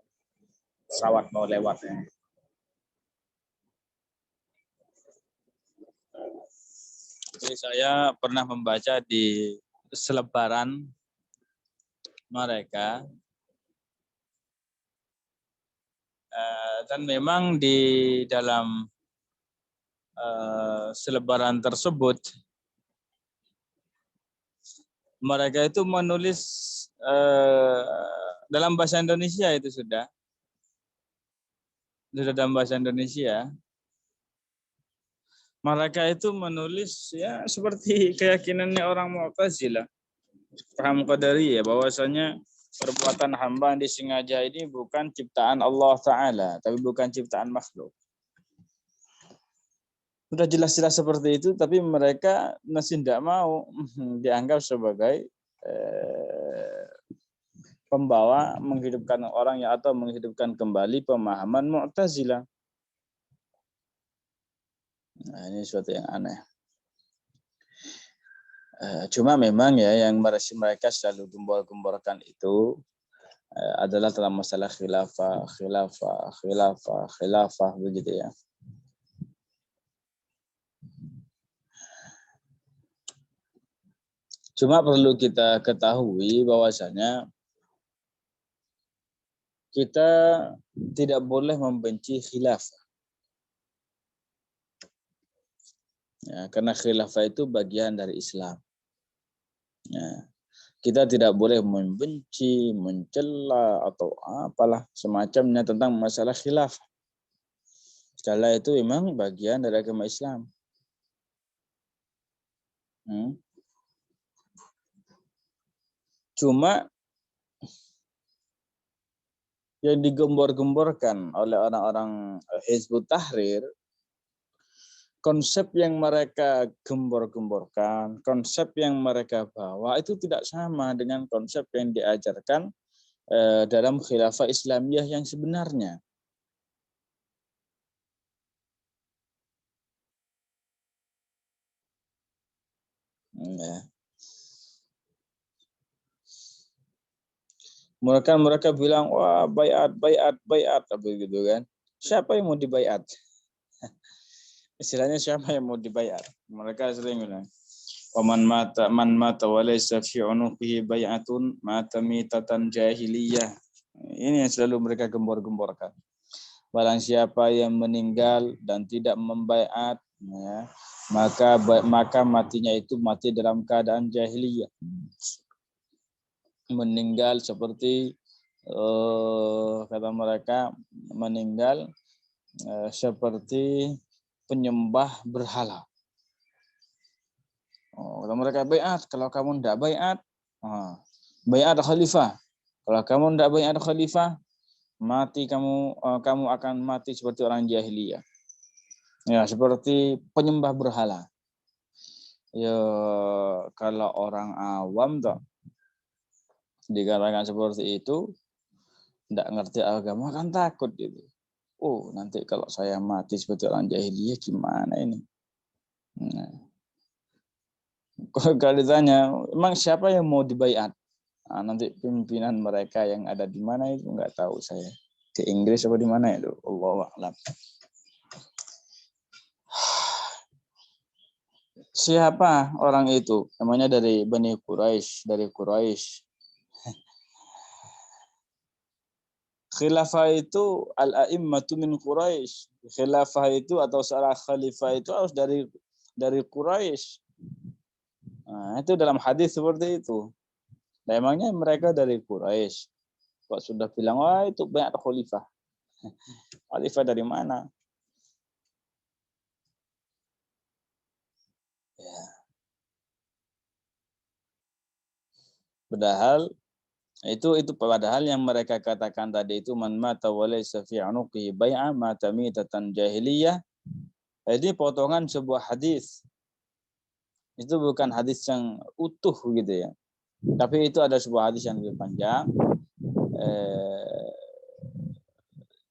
pesawat mau lewat ya. Jadi saya pernah membaca di selebaran mereka dan memang di dalam selebaran tersebut mereka itu menulis dalam bahasa Indonesia itu sudah dalam bahasa Indonesia. Mereka itu menulis ya seperti keyakinannya orang Mu'tazilah, paham qadariyah, bahwasanya perbuatan hamba yang disengaja ini bukan ciptaan Allah Ta'ala, tapi bukan ciptaan makhluk. Sudah jelas-jelas seperti itu, tapi mereka masih tidak mau dianggap sebagai pembawa menghidupkan orang atau menghidupkan kembali pemahaman Mu'tazilah. Nah, ini sesuatu yang aneh. Cuma memang ya yang mereka selalu gembor-gemborkan itu adalah dalam masalah khilafah begitu ya. Cuma perlu kita ketahui bahwasanya kita tidak boleh membenci khilafah. Ya, karena khilafah itu bagian dari Islam. Ya, kita tidak boleh membenci, mencela atau apalah semacamnya tentang masalah khilafah. Segala itu memang bagian dari agama Islam. Cuma yang digembor-gemborkan oleh orang-orang Hizbut Tahrir, konsep yang mereka gembor-gemborkan, konsep yang mereka bawa itu tidak sama dengan konsep yang diajarkan dalam khilafah Islamiyah yang sebenarnya. Ya. Mereka bilang, wah bayat, apa gitu kan. Siapa yang mau dibayat? Istilahnya siapa yang mau dibayat? Mereka sering bilang, man mata wa laysa fi unuqihi bay'atun mata mitatan jahiliyah. Ini yang selalu mereka gembor-gemborkan. Barang siapa yang meninggal dan tidak membaiat, ya, maka matinya itu mati dalam keadaan jahiliyah. Meninggal seperti kata mereka, meninggal seperti penyembah berhala. Kalau mereka baiat, kalau kamu tidak baiat, baiat khalifah. Kalau kamu tidak baiat khalifah, mati kamu akan mati seperti orang jahiliyah. Ya, seperti penyembah berhala. Ya, kalau orang awam toh dikatakan seperti itu, tidak ngerti agama kan takut gitu. Oh, nanti kalau saya mati seperti orang jahiliyah gimana ini? Nah, kalau ditanya, emang siapa yang mau dibaiat? Nah, nanti pimpinan mereka yang ada di mana itu nggak tahu saya. Di Inggris apa di mana itu? Allahu a'lam. Siapa orang itu? Namanya dari Bani Quraisy, dari Quraisy. Khilafah itu al-a'immatu min Quraisy. Khilafah itu atau seorang khalifah itu harus dari Quraisy. Nah, itu dalam hadis seperti itu. Nah, emangnya mereka dari Quraisy. Kok sudah bilang, wah itu banyak khalifah. Khalifah dari mana? Ya. Padahal padahal yang mereka katakan tadi itu man mata wa laysa fi unuqihi bai'a mata mitatan jahiliyah. Jadi potongan sebuah hadis. Itu bukan hadis yang utuh gitu ya. Tapi itu ada sebuah hadis yang lebih panjang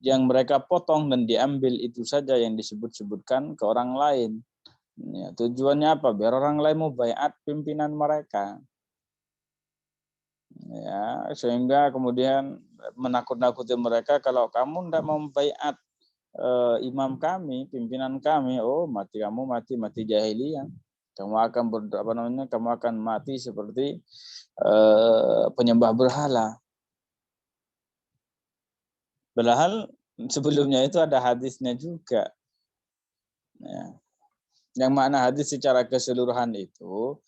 yang mereka potong dan diambil itu saja yang disebut-sebutkan ke orang lain. Ya, tujuannya apa? Biar orang lain mau baiat pimpinan mereka. Ya, sehingga kemudian menakut-nakuti mereka kalau kamu tidak membaiat imam kami, pimpinan kami, oh mati kamu mati jahiliyah. Kamu akan kamu akan mati seperti penyembah berhala. Padahal sebelumnya itu ada hadisnya juga. Ya. Yang makna hadis secara keseluruhan itu,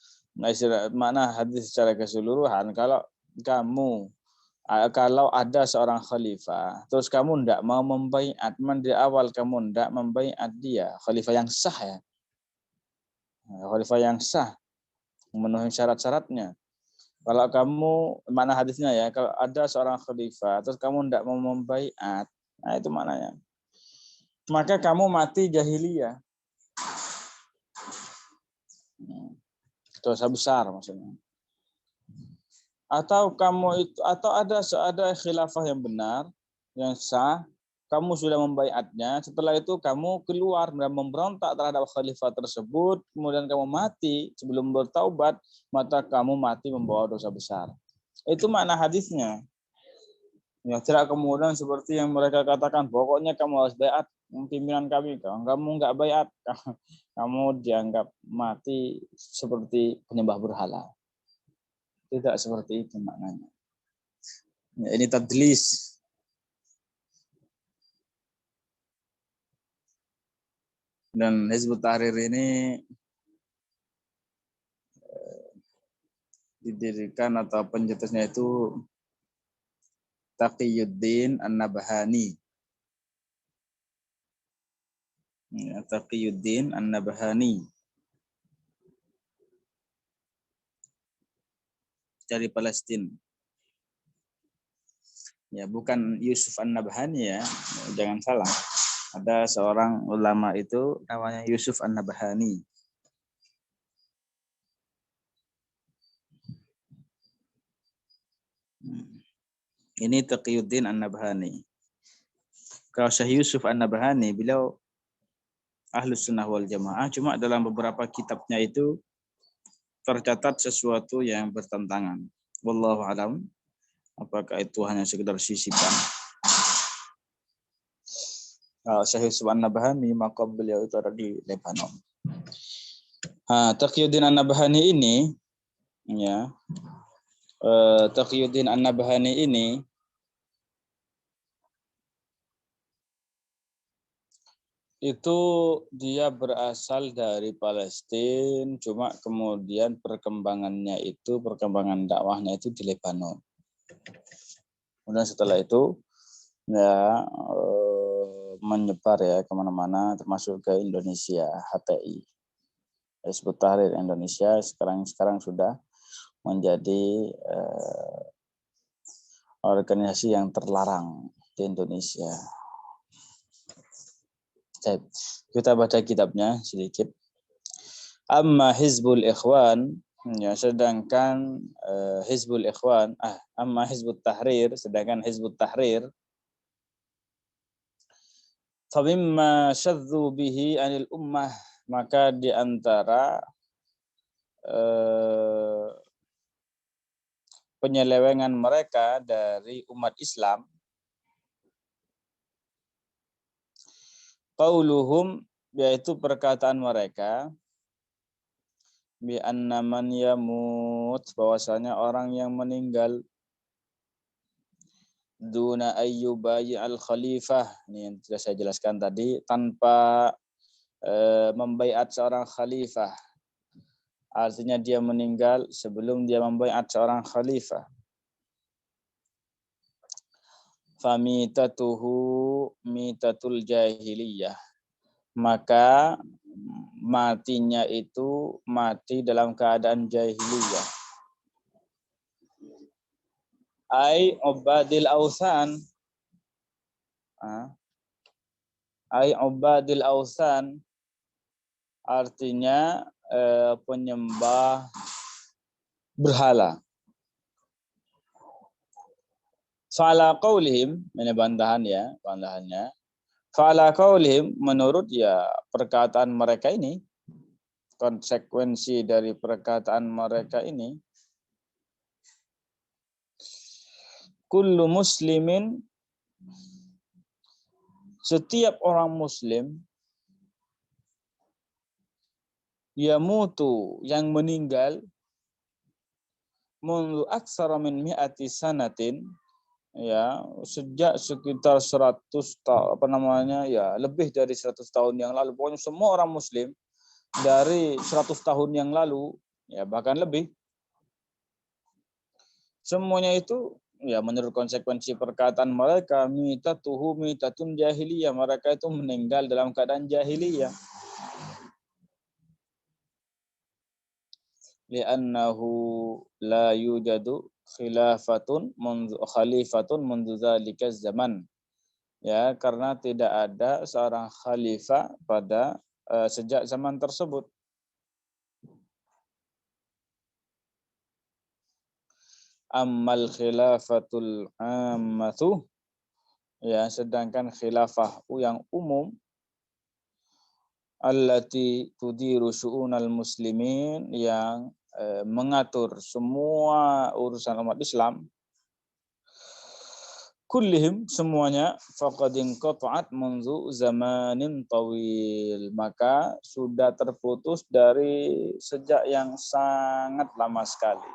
makna hadis secara keseluruhan, kalau ada seorang khalifah, terus kamu tidak mau membaiat, di awal kamu tidak membaiat dia, khalifah yang sah ya, khalifah yang sah, memenuhi syarat-syaratnya. Kalau kamu, mana hadisnya ya, kalau ada seorang khalifah, terus kamu tidak mau membaiat, nah itu maknanya. Maka kamu mati jahiliyah. Dosa besar maksudnya. Atau ada khilafah yang benar, yang sah, kamu sudah membaiatnya, setelah itu kamu keluar dan memberontak terhadap khalifah tersebut, kemudian kamu mati sebelum bertaubat, maka kamu mati membawa dosa besar. Itu makna hadisnya. Ya, tidak kemudian seperti yang mereka katakan, pokoknya kamu harus baiat pimpinan kami. Kalau kamu nggak baiat, kamu dianggap mati seperti penyembah berhala. Tidak seperti itu maknanya. Ya, ini tadlis. Dan Hizbut Tahrir ini didirikan atau pencetusnya itu Taqiyuddin An-Nabhani. Ya, Taqiyuddin An-Nabhani. Dari Palestina. Ya, bukan Yusuf An-Nabhani ya. Jangan salah. Ada seorang ulama itu namanya Yusuf An-Nabhani. Ini Taqiyuddin An-Nabhani. Kalau Syekh Yusuf An-Nabhani, beliau Ahlus Sunnah wal Jamaah, cuma dalam beberapa kitabnya itu tercatat sesuatu yang bertentangan. Wallahu alam. Apakah itu hanya sekedar sisipan? Kalau Syekh Yusuf An-Nabhani, maka beliau itu ada di Lebanon. Taqiyuddin An-Nabhani ini, ya, Taqiyuddin An-Nabhani ini itu dia berasal dari Palestina, cuma kemudian perkembangan dakwahnya itu di Lebanon. Kemudian setelah itu ya menyebar ya kemana-mana, termasuk ke Indonesia, HTI, Hizbut Tahrir Indonesia, sekarang sudah menjadi organisasi yang terlarang di Indonesia. Kita baca kitabnya sedikit. Amma Hizbul Ikhwan, ya, sedangkan Hizbul Ikhwan, amma Hizbut Tahrir, sedangkan Hizbut Tahrir, famimma syadzu bihi anil ummah, maka di antara penyelewengan mereka dari umat Islam, qauluhum, yaitu perkataan mereka, bi anna man yamut, bahwasanya orang yang meninggal, duna ayyubayi al khalifah, ini yang sudah saya jelaskan tadi, tanpa membaiat seorang khalifah, artinya dia meninggal sebelum dia membaiat seorang khalifah. Famitatuhu mitatul jahiliyah, maka matinya itu mati dalam keadaan jahiliyah. Ai ubadil ausan, artinya penyembah berhala. Fa'ala qaulihim, ini bandahannya. Fa'ala qaulihim, menurut ya perkataan mereka ini, konsekuensi dari perkataan mereka ini, kullu muslimin, setiap orang muslim, yamutu, yang meninggal, mundu aksara min mi'ati sanatin, ya, sejak sekitar 100 lebih dari 100 tahun yang lalu. Pokoknya semua orang muslim dari 100 tahun yang lalu, ya bahkan lebih, semuanya itu ya menurut konsekuensi perkataan mereka, mitatun jahiliyah, mereka itu meninggal dalam keadaan jahiliyah. Li'annahu la yujadu khalifatun mundu dzalika zaman. Ya, karena tidak ada seorang khalifah pada sejak zaman tersebut. Ammal khilafatul ammatu, ya, sedangkan khilafah yang umum, allati tudiru syu'unal muslimin, yang mengatur semua urusan umat Islam, kullihim, semuanya, faqad inqata'at munzu zamanin tawil, maka sudah terputus dari sejak yang sangat lama sekali.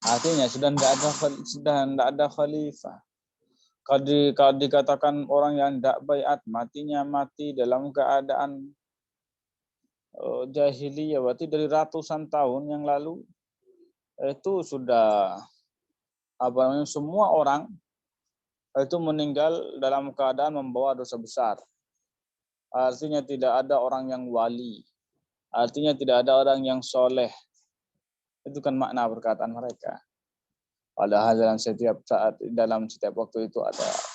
Artinya sudah tidak ada khalifah. Kalau dikatakan orang yang tidak baiat, matinya mati dalam keadaan jahiliyah, berarti dari ratusan tahun yang lalu, itu sudah semua orang itu meninggal dalam keadaan membawa dosa besar. Artinya tidak ada orang yang wali, artinya tidak ada orang yang soleh. Itu kan makna perkataan mereka. Padahal dalam setiap saat, dalam setiap waktu itu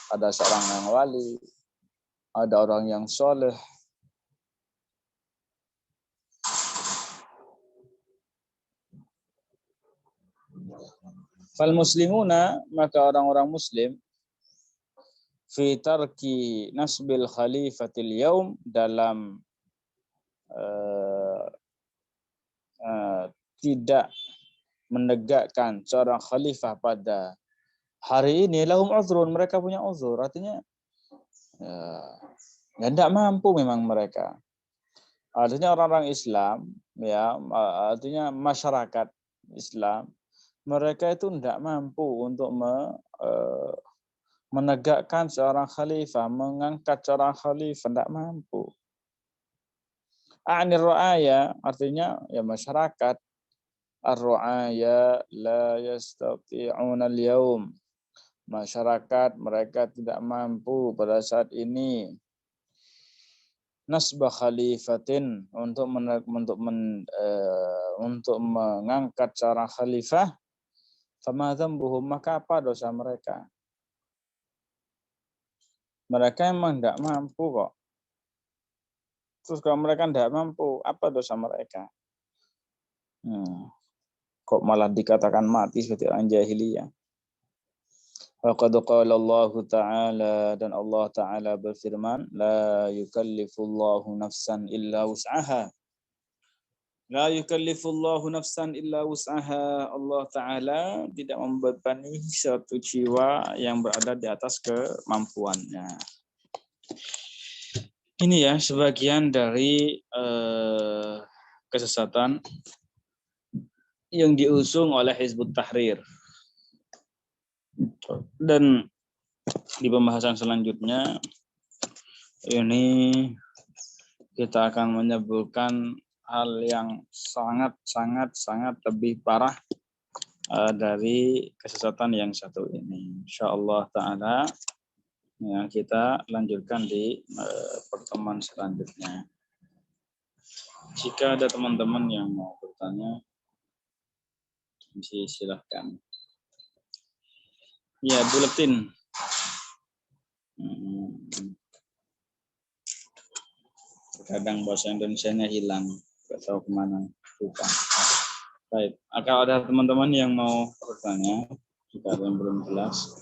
ada seorang yang wali, ada orang yang soleh. Fal muslimuna, maka orang-orang muslim, fi tarki nasbil khalifatil yaum, dalam tidak menegakkan seorang khalifah pada hari ini, lahum uzrun, mereka punya uzur, artinya ya tidak mampu memang mereka. Artinya orang-orang Islam, ya, artinya masyarakat Islam, mereka itu tidak mampu untuk menegakkan seorang khalifah, mengangkat seorang khalifah, tidak mampu. A'nir ra'aya, artinya ya masyarakat. Ar-ru'aya la yastati'una al-yawm. Masyarakat mereka tidak mampu pada saat ini nasba khalifatin, untuk mengangkat seorang khalifah. Fama dzambuhum, maka apa dosa mereka? Mereka emang tidak mampu kok. Terus kalau mereka tidak mampu, apa dosa mereka? Kok malah dikatakan mati seperti orang jahiliyah? Faqad qala Allah Ta'ala, dan Allah Ta'ala berfirman, la yukallifullahu nafsan illa wus'aha. La yukallifullahu nafsan illa wus'aha. Allah Ta'ala tidak membebani satu jiwa yang berada di atas kemampuannya. Ini ya sebagian dari kesesatan yang diusung oleh Hizbut Tahrir. Dan di pembahasan selanjutnya ini kita akan menyebutkan hal yang sangat lebih parah dari kesesatan yang satu ini. Insyaallah taala ya, kita lanjutkan di pertemuan selanjutnya. Jika ada teman-teman yang mau bertanya, silahkan. Ya, buletin. Kadang bahasa Indonesianya hilang, nggak tahu kemana. Lupa. Baik, kalau ada teman-teman yang mau bertanya, jika ada yang belum jelas,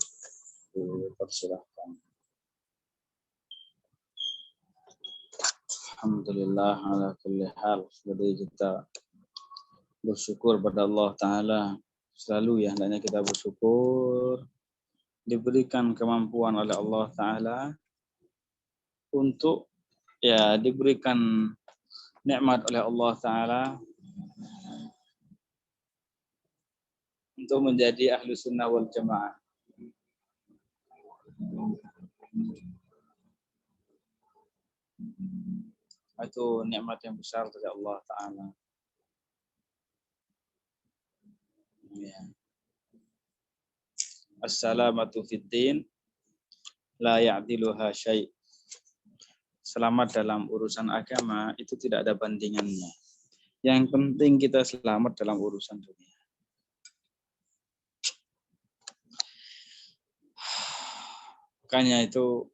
dipersilahkan. Alhamdulillah ala kulli hal. Jadi kita bersyukur pada Allah Ta'ala. Selalu ya, hendaknya kita bersyukur diberikan kemampuan oleh Allah Ta'ala untuk ya diberikan nikmat oleh Allah Ta'ala untuk menjadi ahlu sunnah wal jamaah. Itu nikmat yang besar dari Allah Ta'ala. Ya. Assalamatu fid din la ya'diluha syai'. Selamat dalam urusan agama itu tidak ada bandingannya. Yang penting kita selamat dalam urusan dunia. Makanya itu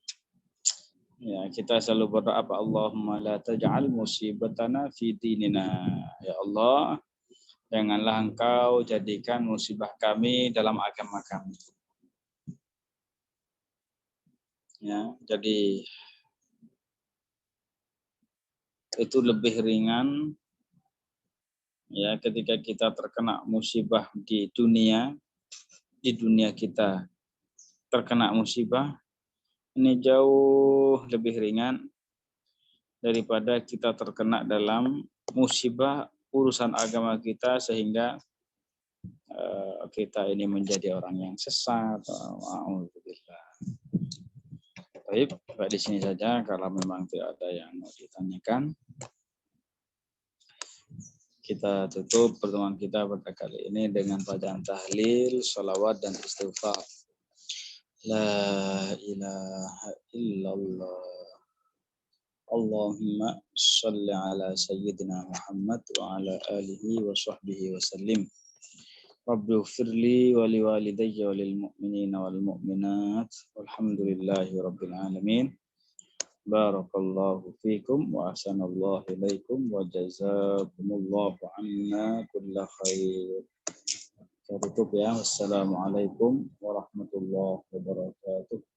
ya kita selalu berdoa, Allahumma la taj'al musibatana fi dinina. Ya Allah, janganlah Engkau jadikan musibah kami dalam agama kami. Ya, jadi itu lebih ringan ya ketika kita terkena musibah di dunia kita terkena musibah, ini jauh lebih ringan daripada kita terkena dalam musibah urusan agama kita sehingga kita ini menjadi orang yang sesat. Alhamdulillah. Baik, di sini saja. Kalau memang tidak ada yang mau ditanyakan, kita tutup pertemuan kita pada kali ini dengan bacaan tahlil, sholawat dan istighfar. La ilaha illallah. Allahumma sholli ala sayyidina Muhammad wa ala alihi wa sahbihi wa sallim. Rabbi ighfirli wa liwalidayya wa lil mu'minina wal mu'minat. Walhamdulillahi rabbil alamin. Barakallahu fikum wa ahsanallahu ilaikum wa jazakumullahu anna kulla khair. Saya tutup ya. Wassalamualaikum warahmatullahi wabarakatuh.